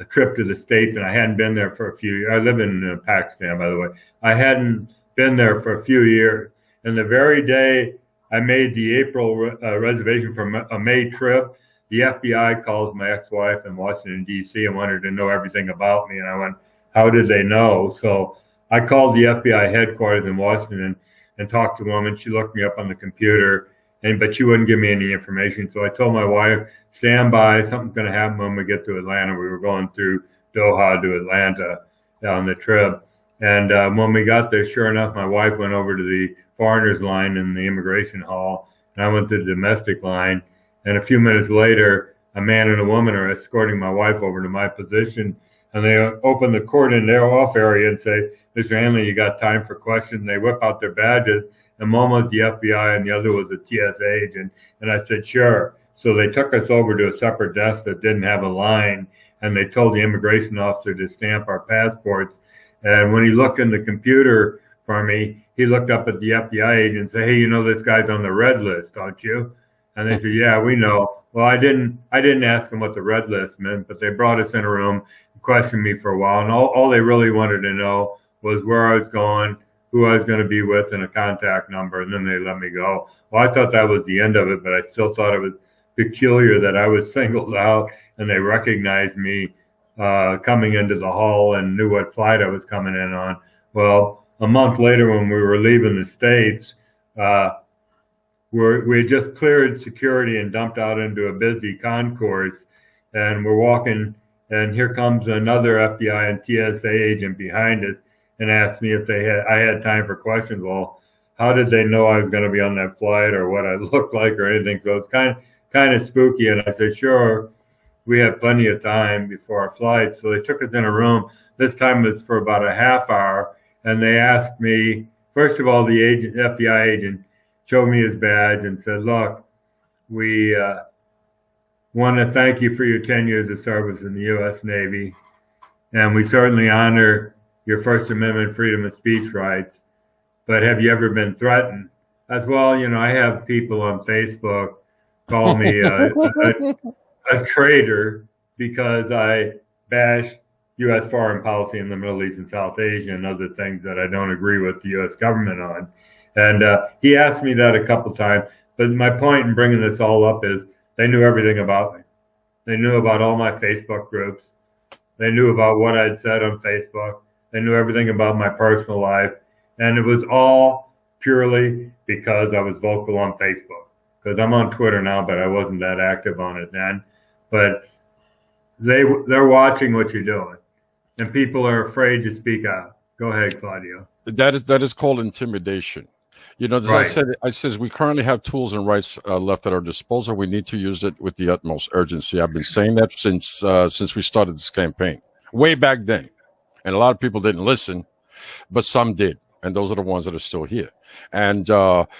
trip to the States, and I hadn't been there for a few years. I live in Pakistan, by the way. I hadn't been there for a few years. And the very day I made the April reservation for a May trip, the FBI calls my ex-wife in Washington, D.C. and wanted to know everything about me. And I went, how did they know? So I called the FBI headquarters in Washington and talked to a woman. She looked me up on the computer, but she wouldn't give me any information. So I told my wife, stand by, something's going to happen when we get to Atlanta. We were going through Doha to Atlanta on the trip. And when we got there, sure enough, my wife went over to the foreigners line in the immigration hall, and I went to the domestic line. And a few minutes later, a man and a woman are escorting my wife over to my position, and they open the court in their off area and say, Mr. Hanley, you got time for questions? And they whip out their badges, and one was the FBI and the other was a TSA agent. And I said, sure. So they took us over to a separate desk that didn't have a line, and they told the immigration officer to stamp our passports. And when he looked in the computer for me, he looked up at the FBI agent and said, hey, you know this guy's on the red list, don't you? And they said, yeah, we know. Well, I didn't ask them what the red list meant, but they brought us in a room, questioned me for a while, and all they really wanted to know was where I was going, who I was going to be with, and a contact number, and then they let me go. Well, I thought that was the end of it, but I still thought it was peculiar that I was singled out and they recognized me coming into the hall and knew what flight I was coming in on. Well, a month later when we were leaving the States, we had just cleared security and dumped out into a busy concourse, and we're walking, and here comes another FBI and TSA agent behind us and asked me if I had time for questions. Well, how did they know I was going to be on that flight or what I looked like or anything? So it's kind of spooky. And I said, sure, we have plenty of time before our flight. So they took us in a room. This time it was for about a half hour, and they asked me, first of all, the FBI agent showed me his badge and said, look, we want to thank you for your 10 years of service in the U.S. Navy, and we certainly honor your First Amendment freedom of speech rights, but have you ever been threatened? As well, you know, I have people on Facebook call me a traitor because I bash U.S. foreign policy in the Middle East and South Asia and other things that I don't agree with the U.S. government on. And he asked me that a couple times. But my point in bringing this all up is they knew everything about me. They knew about all my Facebook groups. They knew about what I'd said on Facebook. They knew everything about my personal life. And it was all purely because I was vocal on Facebook. Because I'm on Twitter now, but I wasn't that active on it then. But they're watching what you're doing. And people are afraid to speak out. Go ahead, Claudio. That is called intimidation. You know, as Right. I says we currently have tools and rights left at our disposal. We need to use it with the utmost urgency. I've been saying that since we started this campaign, way back then. And a lot of people didn't listen, but some did. And those are the ones that are still here. And, but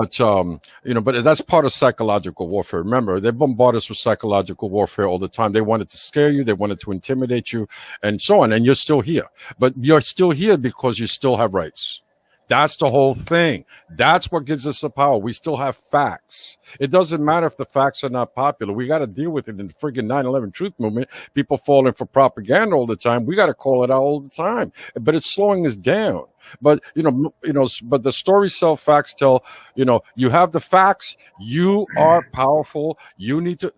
that's part of psychological warfare. Remember, they bombard us with psychological warfare all the time. They wanted to scare you. They wanted to intimidate you and so on. And you're still here, but you're still here because you still have rights. That's the whole thing. That's what gives us the power. We still have facts. It doesn't matter if the facts are not popular. We got to deal with it in the friggin' 9/11 truth movement. People falling for propaganda all the time. We got to call it out all the time. But it's slowing us down. But but the stories sell, facts tell. You have the facts. You are powerful. You need to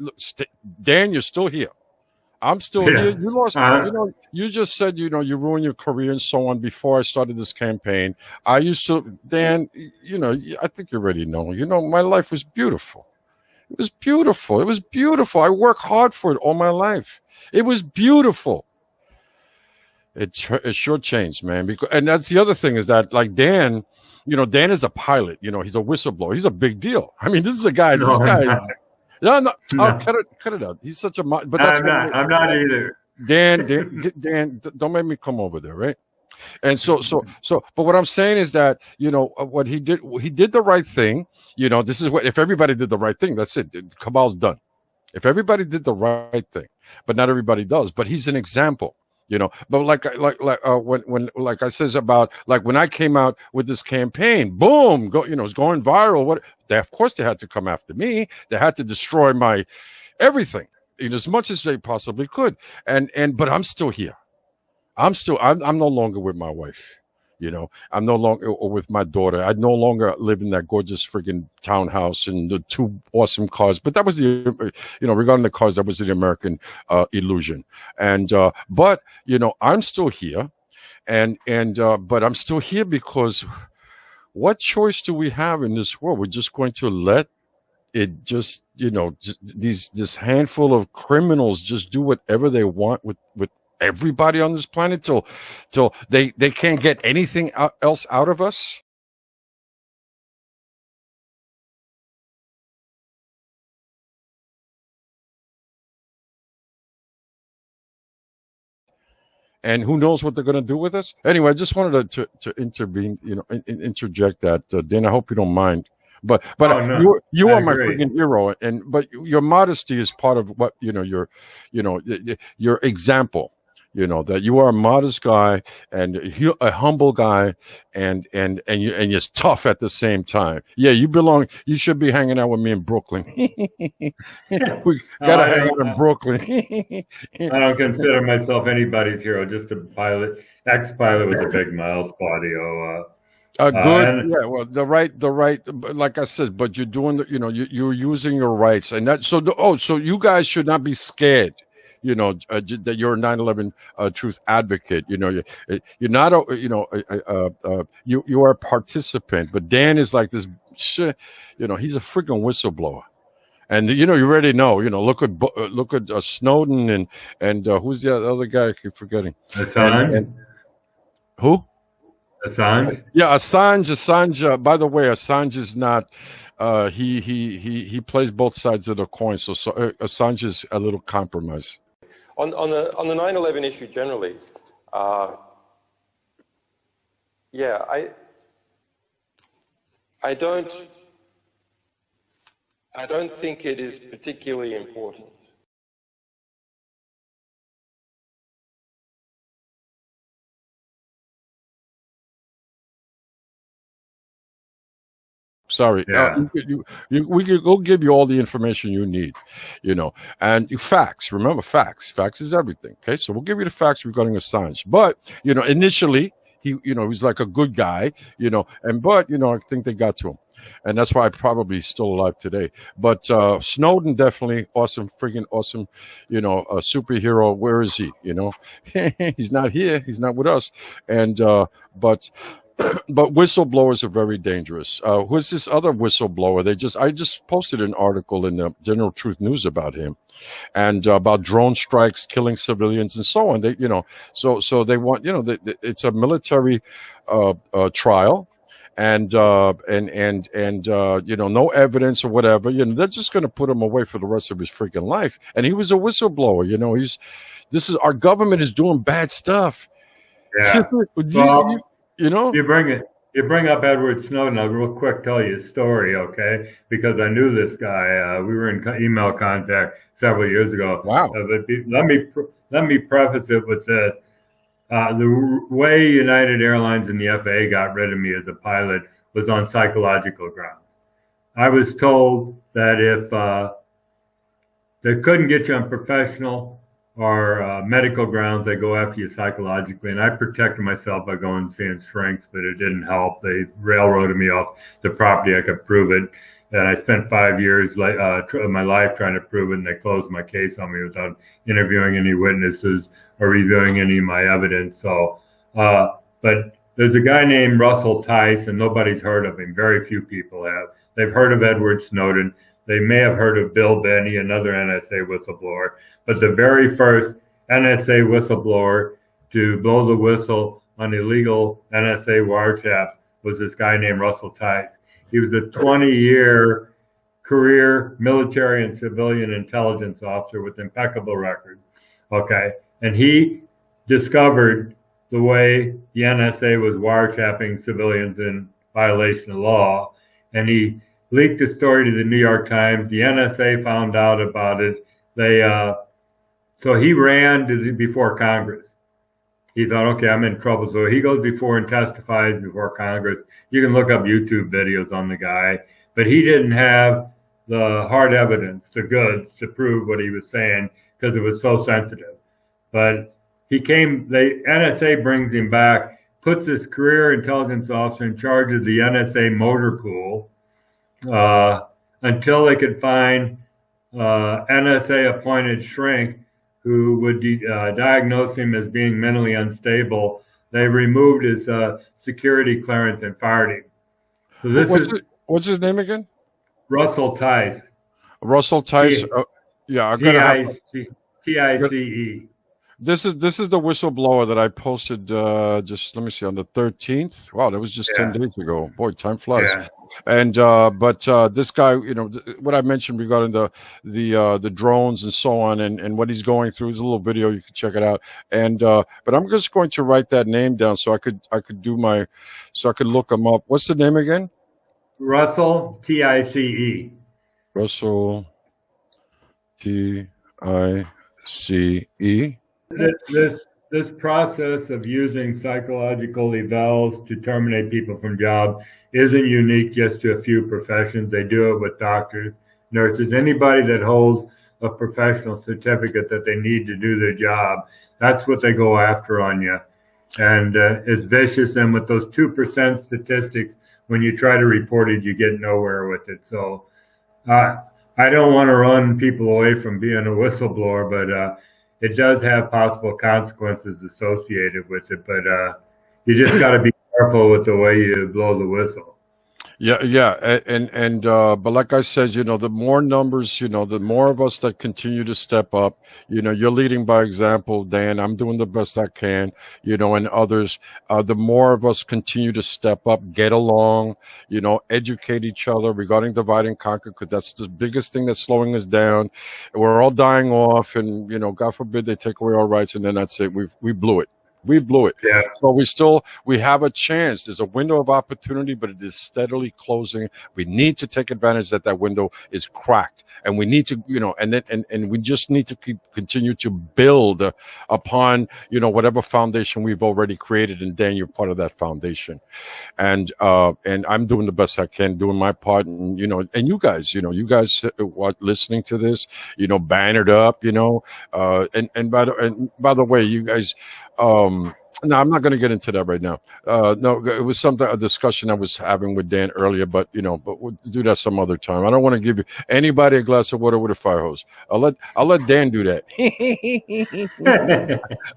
Dan. You're still here. I'm still here. You lost. You just said you ruined your career and so on before I started this campaign. I used to, Dan. I think you already know. My life was beautiful. It was beautiful. It was beautiful. I worked hard for it all my life. It was beautiful. It sure changed, man. And that's the other thing is that, like Dan, Dan is a pilot. He's a whistleblower. He's a big deal. I mean, this is a guy. No, This guy. I'm No. No. Cut it out. He's such a. But that's I'm not either. Dan, don't make me come over there, right? And so, but what I'm saying is that, what he did the right thing. This is what, if everybody did the right thing, that's it. Cabal's done. If everybody did the right thing, but not everybody does, but he's an example, but like I says about, like when I came out with this campaign, boom, it's going viral. Of course they had to come after me. They had to destroy my everything in as much as they possibly could. But I'm still here. I'm no longer with my wife. I'm no longer with my daughter. I no longer live in that gorgeous friggin' townhouse and the two awesome cars. But that was regarding the cars, that was the American illusion. And, but I'm still here. But I'm still here because what choice do we have in this world? We're just going to let it just, this handful of criminals just do whatever they want with everybody on this planet till they can't get anything else out of us. And who knows what they're going to do with us? Anyway, I just wanted to intervene, interject that. Dan, I hope you don't mind. But no, you I are my agree. freaking hero, but your modesty is part of what your example. That you are a modest guy and a humble guy, and you're tough at the same time. Yeah, you should be hanging out with me in Brooklyn. We gotta hang out in Brooklyn. I don't consider myself anybody's hero, just a ex-pilot with a big mouth, Claudio. Good. Yeah. Well, the right. Like I said, but you're doing. You're using your rights, and that. So you guys should not be scared. That you're a 9/11 truth advocate. You're not. You are a participant. But Dan is like this. He's a freaking whistleblower. And you already know. Look at Snowden and who's the other guy? I keep forgetting. Assange. Who? Assange. Yeah, Assange. By the way, Assange is not. He plays both sides of the coin. So Assange is a little compromised. On the 9/11 issue generally, I don't think it is particularly important. Sorry. Yeah. We could go give you all the information you need, and facts. Remember, facts. Facts is everything. Okay, so we'll give you the facts regarding Assange. But initially he's like a good guy, but I think they got to him, and that's why probably he's still alive today. But Snowden definitely awesome, freaking awesome, a superhero. Where is he? He's not here. He's not with us, and but whistleblowers are very dangerous. Who's this other whistleblower? I just posted an article in the General Truth News about him, and about drone strikes killing civilians and so on. They, so they want, it's a military trial, and no evidence or whatever. They're just going to put him away for the rest of his freaking life. And he was a whistleblower. Our government is doing bad stuff. Yeah. Well, You bring up Edward Snowden. I'll real quick tell you a story, okay? Because I knew this guy. We were in email contact several years ago. Wow. But let me preface it with this. The way United Airlines and the FAA got rid of me as a pilot was on psychological grounds. I was told that if they couldn't get you on professional or medical grounds, they go after you psychologically. And I protected myself by going and seeing shrinks, but it didn't help. They railroaded me off the property. I could prove it. And I spent 5 years of my life trying to prove it, and they closed my case on me without interviewing any witnesses or reviewing any of my evidence. So, but there's a guy named Russell Tice, and nobody's heard of him. Very few people have. They've heard of Edward Snowden. They may have heard of Bill Benny, another NSA whistleblower. But the very first NSA whistleblower to blow the whistle on illegal NSA wiretap was this guy named Russell Tice. He was a 20-year career military and civilian intelligence officer with impeccable record. Okay. And he discovered the way the NSA was wiretapping civilians in violation of law. And he leaked the story to the New York Times. The NSA found out about it. So he ran before Congress. He thought, okay, I'm in trouble. So he goes before and testifies before Congress. You can look up YouTube videos on the guy, but he didn't have the hard evidence, the goods, to prove what he was saying because it was so sensitive. But the NSA brings him back, puts this career intelligence officer in charge of the NSA motor pool until they could find NSA-appointed shrink who would diagnose him as being mentally unstable They removed his security clearance and fired him. So what's his name again? Russell Tice. Russell Tice. Yeah, I'm gonna have TICE. This is the whistleblower that I posted. Just let me see, on the 13th. Wow, that was just 10 days ago. Boy, time flies. Yeah. And but this guy, what I mentioned regarding the drones and so on, and what he's going through is a little video. You can check it out. And but I'm just going to write that name down so I could look him up. What's the name again? Russell TICE. Russell TICE. This process of using psychological evals to terminate people from jobs isn't unique just to a few professions. They do it with doctors, nurses, anybody that holds a professional certificate that they need to do their job. That's what they go after on you. And it's vicious. And with those 2% statistics, when you try to report it, you get nowhere with it. So I don't want to run people away from being a whistleblower, but it does have possible consequences associated with it, but you just got to be careful with the way you blow the whistle. Yeah, and but like I said, the more numbers, the more of us that continue to step up. You're leading by example, Dan. I'm doing the best I can, and others. The more of us continue to step up, get along, educate each other regarding divide and conquer, because that's the biggest thing that's slowing us down. We're all dying off, and God forbid they take away our rights, and then that's it. We blew it. We blew it. Yeah. So we have a chance. There's a window of opportunity, but it is steadily closing. We need to take advantage that window is cracked, and we need to, and we just need to continue to build upon, whatever foundation we've already created. And Dan, you're part of that foundation, and I'm doing the best I can, doing my part, and and you guys listening to this, bannered up, and by the way, you guys. No, I'm not going to get into that right now. No, it was a discussion I was having with Dan earlier, but we'll do that some other time. I don't want to give anybody a glass of water with a fire hose. I'll let Dan do that.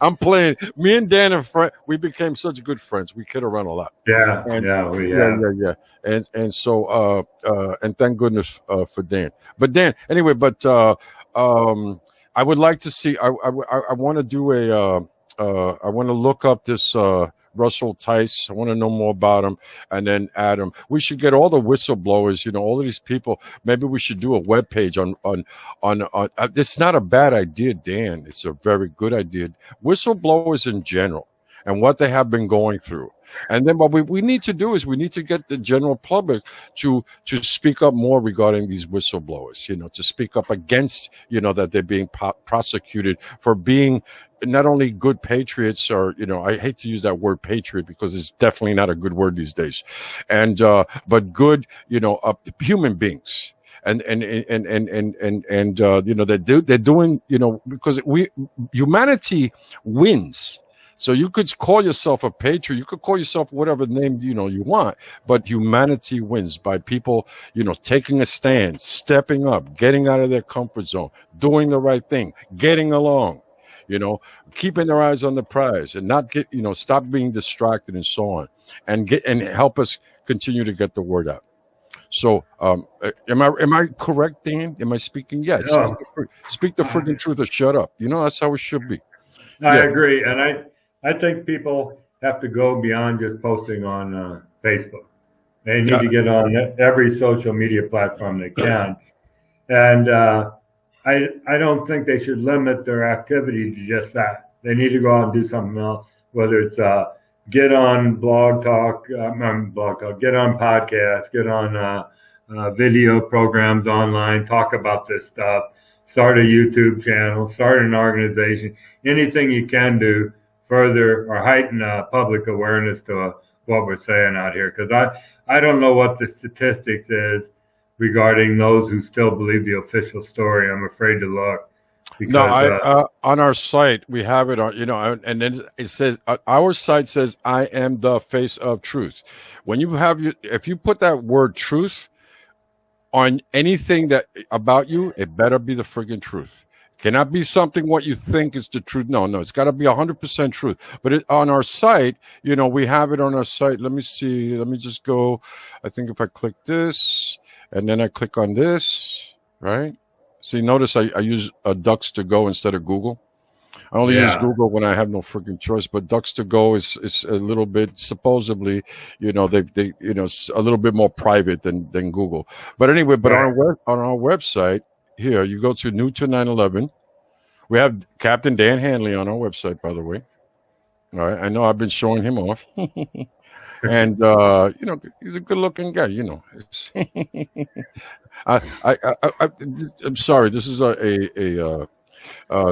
I'm playing. Me and Dan are friends. We became such good friends. We kid around a lot. Yeah, yeah. And so and thank goodness for Dan. But Dan, anyway. But I would like to see. I want to do I want to look up this Russell Tice. I want to know more about him, and then Adam. We should get all the whistleblowers. All of these people. Maybe we should do a webpage on. It's not a bad idea, Dan. It's a very good idea. Whistleblowers in general and what they have been going through. And then what we need to do is we need to get the general public to speak up more regarding these whistleblowers, to speak up against, that they're being prosecuted for being not only good patriots or, I hate to use that word patriot because it's definitely not a good word these days. And, but good, human beings. And they're doing, because humanity wins. So you could call yourself a patriot. You could call yourself whatever name, you want, but humanity wins by people, taking a stand, stepping up, getting out of their comfort zone, doing the right thing, getting along, keeping their eyes on the prize and not stop being distracted and so on, and help us continue to get the word out. So, am I correct, Dan? Am I speaking? Yes. Yeah, speak the freaking truth or shut up. That's how it should be. I agree. And I think people have to go beyond just posting on Facebook. They need to get on every social media platform they can. And I don't think they should limit their activity to just that. They need to go out and do something else, whether it's get on Blog Talk, get on podcasts, get on video programs online, talk about this stuff, start a YouTube channel, start an organization, anything you can do further or heighten public awareness to what we're saying out here. Because I don't know what the statistics is regarding those who still believe the official story. I'm afraid to look. Because, on our site, we have it on, and then it says, our site says, I am the face of truth. When you if you put that word truth on anything that about you, it better be the friggin' truth. Cannot be something what you think is the truth. No, it's got to be 100% truth. But on our site, we have it on our site. Let me see. Let me just go. I think if I click this and then I click on this, right? See, notice I use Ducks2Go instead of Google. I only use Google when I have no freaking choice, but Ducks2Go is a little bit, supposedly, they a little bit more private than Google. But anyway, on our website here, you go to New to 9/11. We have Captain Dan Hanley on our website, by the way. All right, I know I've been showing him off, and he's a good-looking guy. I'm sorry. This is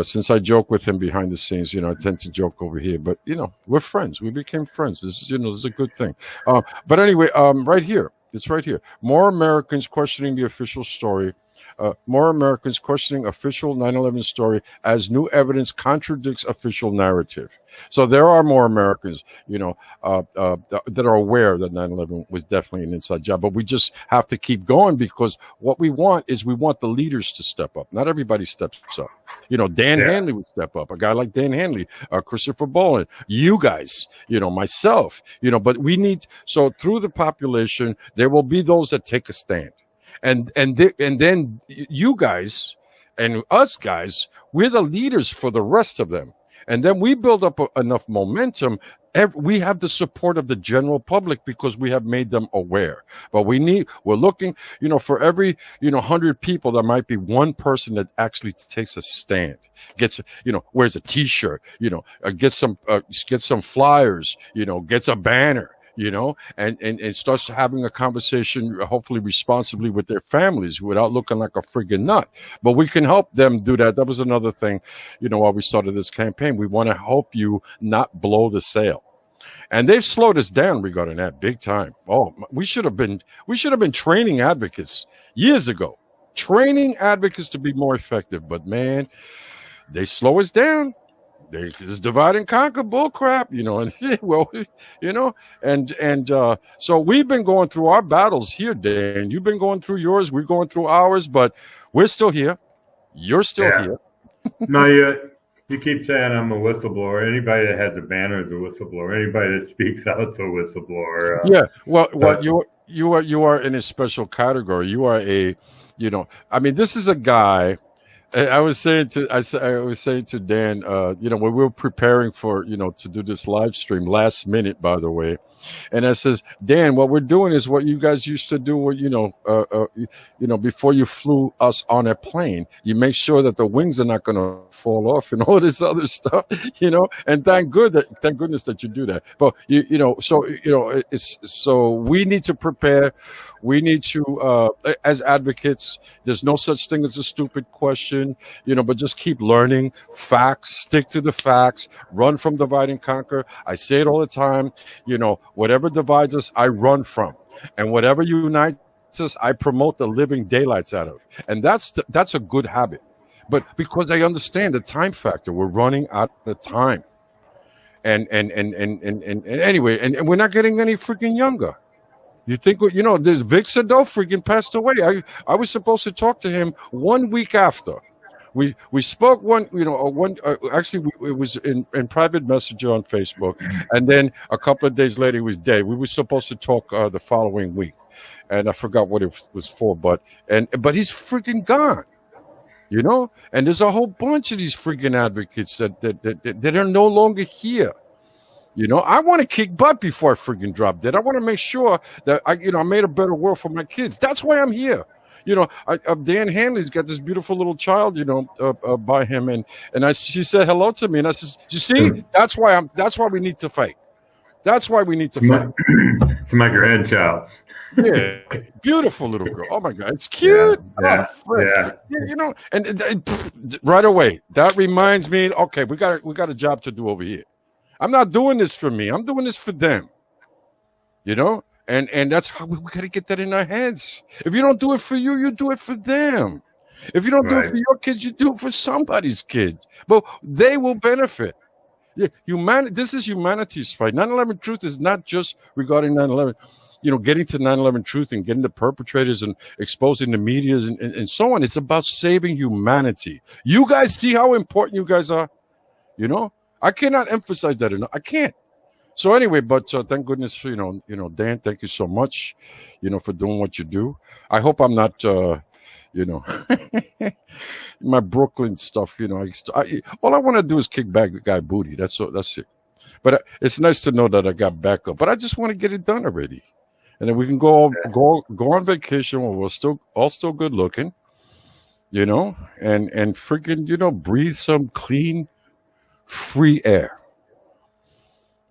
since I joke with him behind the scenes, I tend to joke over here, but we're friends. We became friends. This is a good thing. But anyway, right here, it's right here. More Americans questioning the official story. More Americans questioning official 9/11 story as new evidence contradicts official narrative. So there are more Americans, that are aware that 9/11 was definitely an inside job. But we just have to keep going, because what we want the leaders to step up. Not everybody steps up. Dan Hanley would step up. A guy like Dan Hanley, Christopher Boland, you guys, myself, but we need, so through the population, there will be those that take a stand. And then you guys and us guys, we're the leaders for the rest of them. And then we build up enough momentum. We have the support of the general public because we have made them aware. But we're looking, for every, 100 people, there might be one person that actually takes a stand, gets, wears a T-shirt, gets some flyers, gets a banner. And starts having a conversation, hopefully responsibly, with their families without looking like a friggin' nut. But we can help them do that. That was another thing, while we started this campaign. We want to help you not blow the sale. And they've slowed us down regarding that big time. Oh, we should have been training advocates years ago, training advocates to be more effective. But man, they slow us down. This divide and conquer bull crap, so we've been going through our battles here, Dan. You've been going through yours. We're going through ours, but we're still here. You're still here. No, you keep saying I'm a whistleblower. Anybody that has a banner is a whistleblower. Anybody that speaks out is a whistleblower. You are in a special category. You are this is a guy. I was saying to Dan, when we were preparing for, to do this live stream last minute, by the way, and I says, Dan, what we're doing is what you guys used to do, before you flew us on a plane. You make sure that the wings are not going to fall off and all this other stuff, and thank goodness that you do that. But so we need to prepare. We need to, as advocates, there's no such thing as a stupid question, but just keep learning facts, stick to the facts, run from divide and conquer. I say it all the time, whatever divides us, I run from. And whatever unites us, I promote the living daylights out of. And that's a good habit. But because I understand the time factor, we're running out of time. And anyway, and we're not getting any freaking younger. You think, this Vic Sadot freaking passed away. I was supposed to talk to him 1 week after. We spoke actually it was in private messenger on Facebook, and then a couple of days later he was dead. We were supposed to talk the following week, and I forgot what it was for, but he's freaking gone. And there's a whole bunch of these freaking advocates that are no longer here. I want to kick butt before I freaking drop dead. I want to make sure that I made a better world for my kids. That's why I'm here. Dan Hanley's got this beautiful little child, by him, and she said hello to me, and I said, you see, that's why we need to fight. That's why we need to fight. It's my grandchild. Yeah, beautiful little girl. Oh my God, it's cute. Yeah. And right away, that reminds me. Okay, we got a job to do over here. I'm not doing this for me. I'm doing this for them. And that's how we got to get that in our heads. If you don't do it for you, you do it for them. If you don't do it for your kids, you do it for somebody's kids. But they will benefit. Yeah, this is humanity's fight. 9/11 Truth is not just regarding 9/11. getting to 9/11 truth and getting the perpetrators and exposing the media and so on. It's about saving humanity. You guys see how important you guys are? I cannot emphasize that enough. I can't. So anyway, but thank goodness, Dan, thank you so much, for doing what you do. I hope I'm not, my Brooklyn stuff, all I want to do is kick back the guy booty. That's it. But it's nice to know that I got backup. But I just want to get it done already, and then we can go on vacation when we're still good looking, and freaking breathe some clean, free air.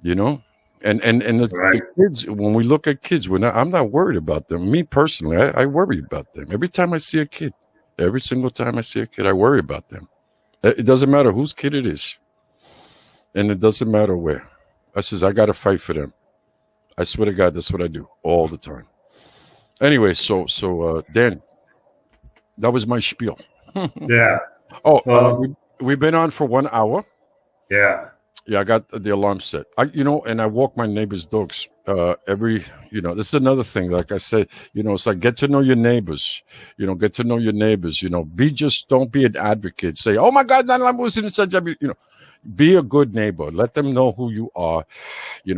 And the kids, when we look at kids, I'm not worried about them. Me personally, I worry about them. Every time I see a kid, every single time I see a kid, I worry about them. It doesn't matter whose kid it is. And it doesn't matter where. I got to fight for them. I swear to God, that's what I do all the time. Anyway, so Dan, that was my spiel. Yeah. We've been on for 1 hour. Yeah. Yeah, I got the alarm set. And I walk my neighbor's dogs this is another thing. Like I said, it's like get to know your neighbors. Don't be an advocate. Say, oh my God, I'm losing such a, be a good neighbor. Let them know who you are,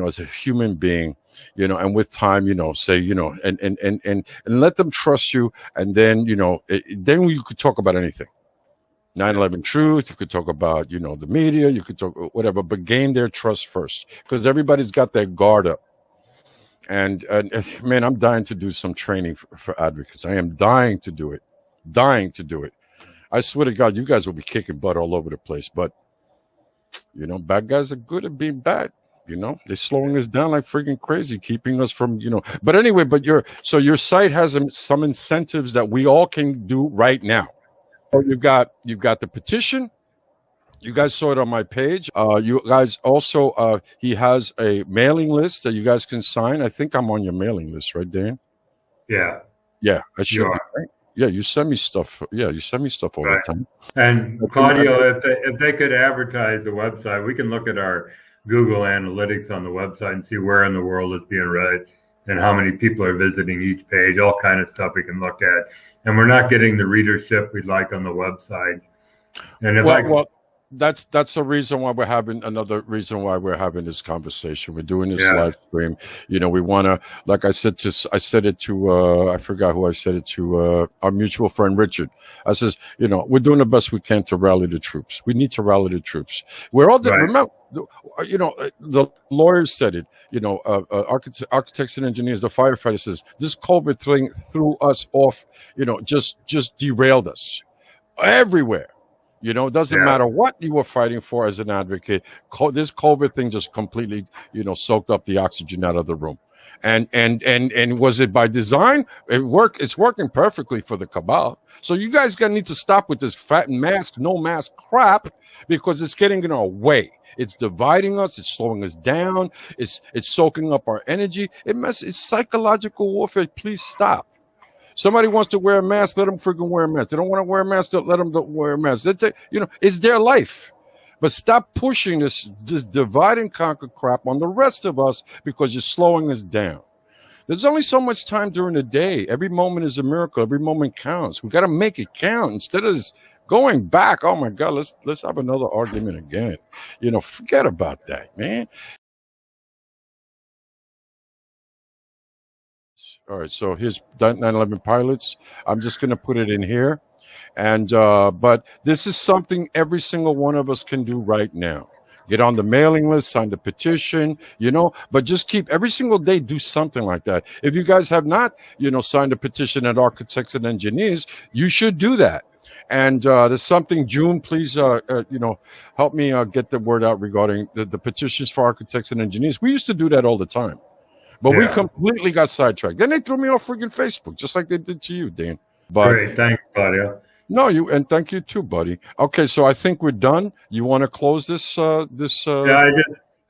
as a human being, and with time, say, and let them trust you. And then, then you could talk about anything. 9/11 truth, you could talk about, the media, you could talk whatever, but gain their trust first, because everybody's got their guard up. And man, I'm dying to do some training for advocates. I am dying to do it. I swear to God, you guys will be kicking butt all over the place. But, bad guys are good at being bad. They're slowing us down like freaking crazy, keeping us from, But anyway, your site has some incentives that we all can do right now. You've got the petition. You guys saw it on my page. You guys also, he has a mailing list that you guys can sign. I think I'm on your mailing list, right, Dan? Yeah. Yeah, I should. Right? Yeah, you send me stuff. Yeah, you send me stuff all the time. And Claudio, if they could advertise the website, we can look at our Google Analytics on the website and see where in the world it's being read and how many people are visiting each page, all kind of stuff we can look at. And we're not getting the readership we'd like on the website. And if that's a reason why we're having this conversation. We're doing this live stream. We want to, like I said it to I forgot who I said it to, our mutual friend Richard. I says, we're doing the best we can to rally the troops. We need to rally the troops. We're all remember, the lawyers said it. Architects and engineers, the firefighters says this COVID thing threw us off. Just derailed us everywhere. It doesn't matter what you were fighting for as an advocate. This COVID thing just completely, soaked up the oxygen out of the room. And was it by design? It's working perfectly for the cabal. So you guys need to stop with this fat mask, no mask crap, because it's getting in our way. It's dividing us. It's slowing us down. It's soaking up our energy. It's psychological warfare. Please stop. Somebody wants to wear a mask, let them freaking wear a mask. They don't want to wear a mask, let them wear a mask. It's their life. But stop pushing this divide and conquer crap on the rest of us because you're slowing us down. There's only so much time during the day. Every moment is a miracle. Every moment counts. We got to make it count instead of going back. Oh my God, let's have another argument again. Forget about that, man. All right, so here's 911Pilots. I'm just going to put it in here. And but this is something every single one of us can do right now. Get on the mailing list, sign the petition, but just keep every single day, do something like that. If you guys have not, signed a petition at Architects and Engineers, you should do that. And there's something, June, please, help me get the word out regarding the petitions for Architects and Engineers. We used to do that all the time. But we completely got sidetracked. Then they threw me off freaking Facebook, just like they did to you, Dan. But, great, thanks, Claudio. No, and thank you too, buddy. Okay, so I think we're done. You want to close this? Yeah,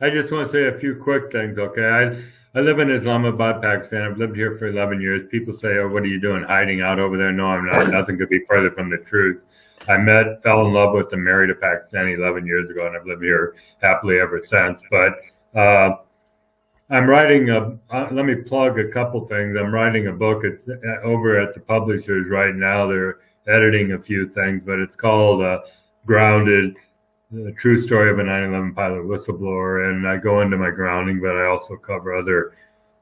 I just want to say a few quick things. Okay, I live in Islamabad, Pakistan. I've lived here for 11 years. People say, "Oh, what are you doing, hiding out over there?" No, I'm not. Nothing could be further from the truth. I fell in love with and married a Pakistani 11 years ago, and I've lived here happily ever since. But I'm writing let me plug a couple things. I'm writing a book. It's over at the publishers right now. They're editing a few things, but it's called Grounded, the true story of a 9/11 pilot whistleblower. And I go into my grounding, but I also cover other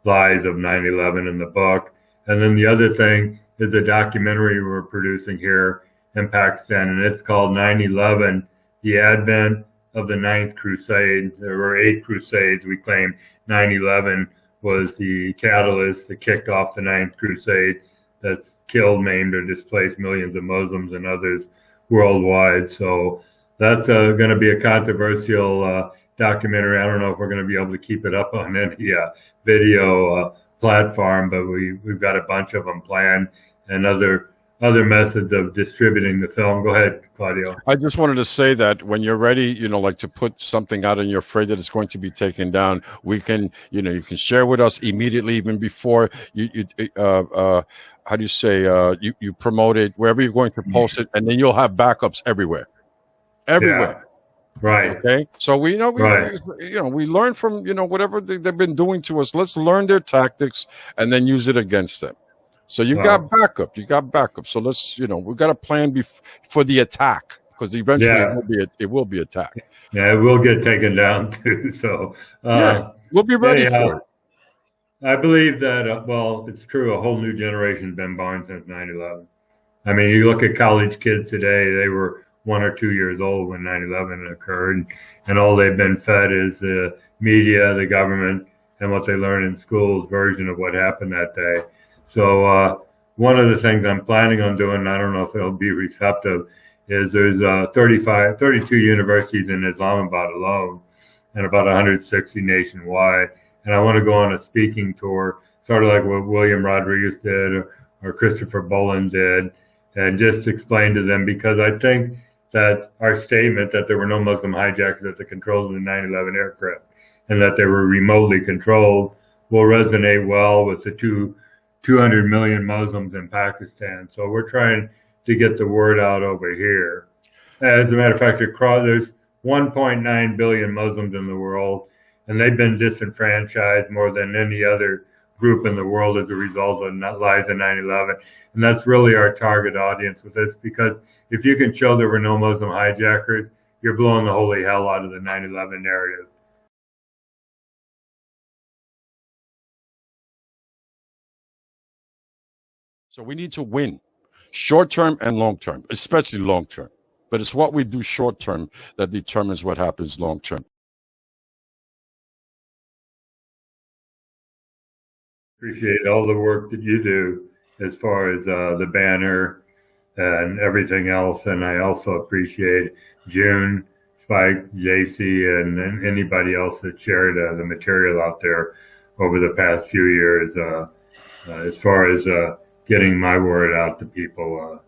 lies of 9/11 in the book. And then the other thing is a documentary we're producing here in Pakistan, and it's called 9/11, The Advent of the Ninth Crusade. There were 8 crusades. We claim 9/11 was the catalyst that kicked off the Ninth Crusade that's killed, maimed, or displaced millions of Muslims and others worldwide. So that's going to be a controversial documentary. I don't know if we're going to be able to keep it up on any video platform, but we've got a bunch of them planned, and other methods of distributing the film. Go ahead, Claudio. I just wanted to say that when you're ready, like to put something out and you're afraid that it's going to be taken down, we can, you can share with us immediately, even before you how do you say, you promote it wherever you're going to post it, and then you'll have backups everywhere. Yeah. Right. Okay. So we learn from, whatever they've been doing to us. Let's learn their tactics and then use it against them. So you got backup. So let's, we've got a plan for the attack, because eventually it will be attacked. Yeah, it will get taken down too. So we'll be ready for it. I believe that, it's true. A whole new generation's been born since 9/11. I mean, you look at college kids today, they were 1 or 2 years old when 9/11 occurred, and all they've been fed is the media, the government, and what they learn in school's version of what happened that day. So one of the things I'm planning on doing, I don't know if it'll be receptive, is there's 32 universities in Islamabad alone, and about 160 nationwide. And I want to go on a speaking tour, sort of like what William Rodriguez did or Christopher Bolin did, and just explain to them, because I think that our statement that there were no Muslim hijackers at the controls of the 9/11 aircraft and that they were remotely controlled will resonate well with the 200 million Muslims in Pakistan. So we're trying to get the word out over here. As a matter of fact, there's 1.9 billion Muslims in the world, and they've been disenfranchised more than any other group in the world as a result of lies of 9/11. And that's really our target audience with this, because if you can show there were no Muslim hijackers, you're blowing the holy hell out of the 9/11 narrative. So we need to win, short term and long term, especially long term. But it's what we do short term that determines what happens long term. Appreciate all the work that you do as far as the banner and everything else. And I also appreciate June, Spike, JC, and anybody else that shared the material out there over the past few years as far as getting my word out to people.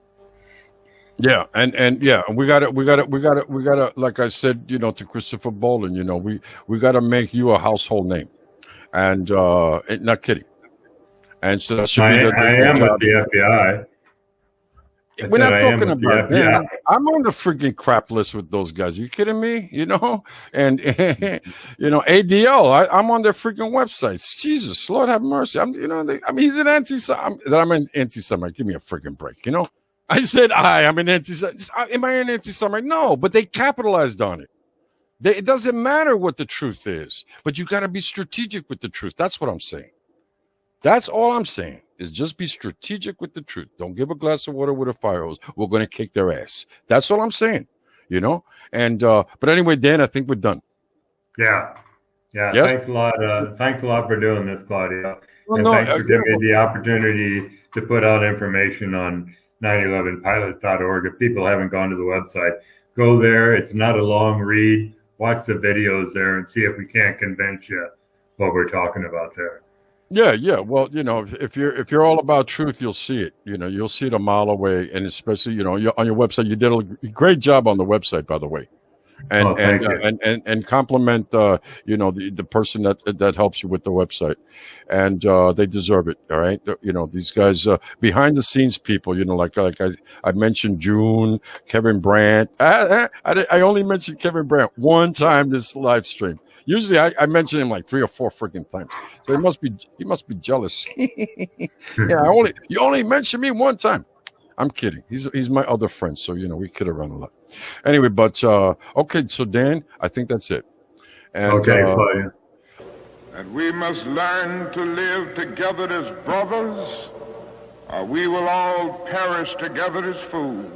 Yeah, and we got to, like I said, to Christopher Bolin, we got to make you a household name, and not kidding. And so that should be I am with the FBI. We're not talking about that. I'm on the freaking crap list with those guys. Are you kidding me? And ADL. I'm on their freaking websites. Jesus, Lord have mercy. He's an anti-Semite. I'm an anti-Semite. Give me a freaking break. I said I'm an anti-Semite. Am I an anti-Semite? No, but they capitalized on it. It doesn't matter what the truth is, but you got to be strategic with the truth. That's what I'm saying. That's all I'm saying, is just be strategic with the truth. Don't give a glass of water with a fire hose. We're going to kick their ass. That's all I'm saying, And but anyway, Dan, I think we're done. Yeah. Yes? Thanks a lot. Thanks a lot for doing this, Claudio. Thanks for giving me the opportunity to put out information on 911pilots.org. If people haven't gone to the website, go there. It's not a long read. Watch the videos there and see if we can't convince you what we're talking about there. Yeah. Well, if you're all about truth, you'll see it. You'll see it a mile away, and especially, on your website, you did a great job on the website, by the way. and thank you. and compliment you know, the person that helps you with the website, and they deserve it. All right, you know, these guys behind the scenes people, you know, like I mentioned June, Kevin Brandt. I only mentioned Kevin Brandt one time this live stream. Usually I mention him like 3 or 4 freaking times, so he must be jealous. Yeah, you only mentioned me one time. I'm kidding. He's my other friend, so you know, we kid around a lot. Anyway, but okay, so Dan, I think that's it. And, Okay, Claudio. And we must learn to live together as brothers, or we will all perish together as fools.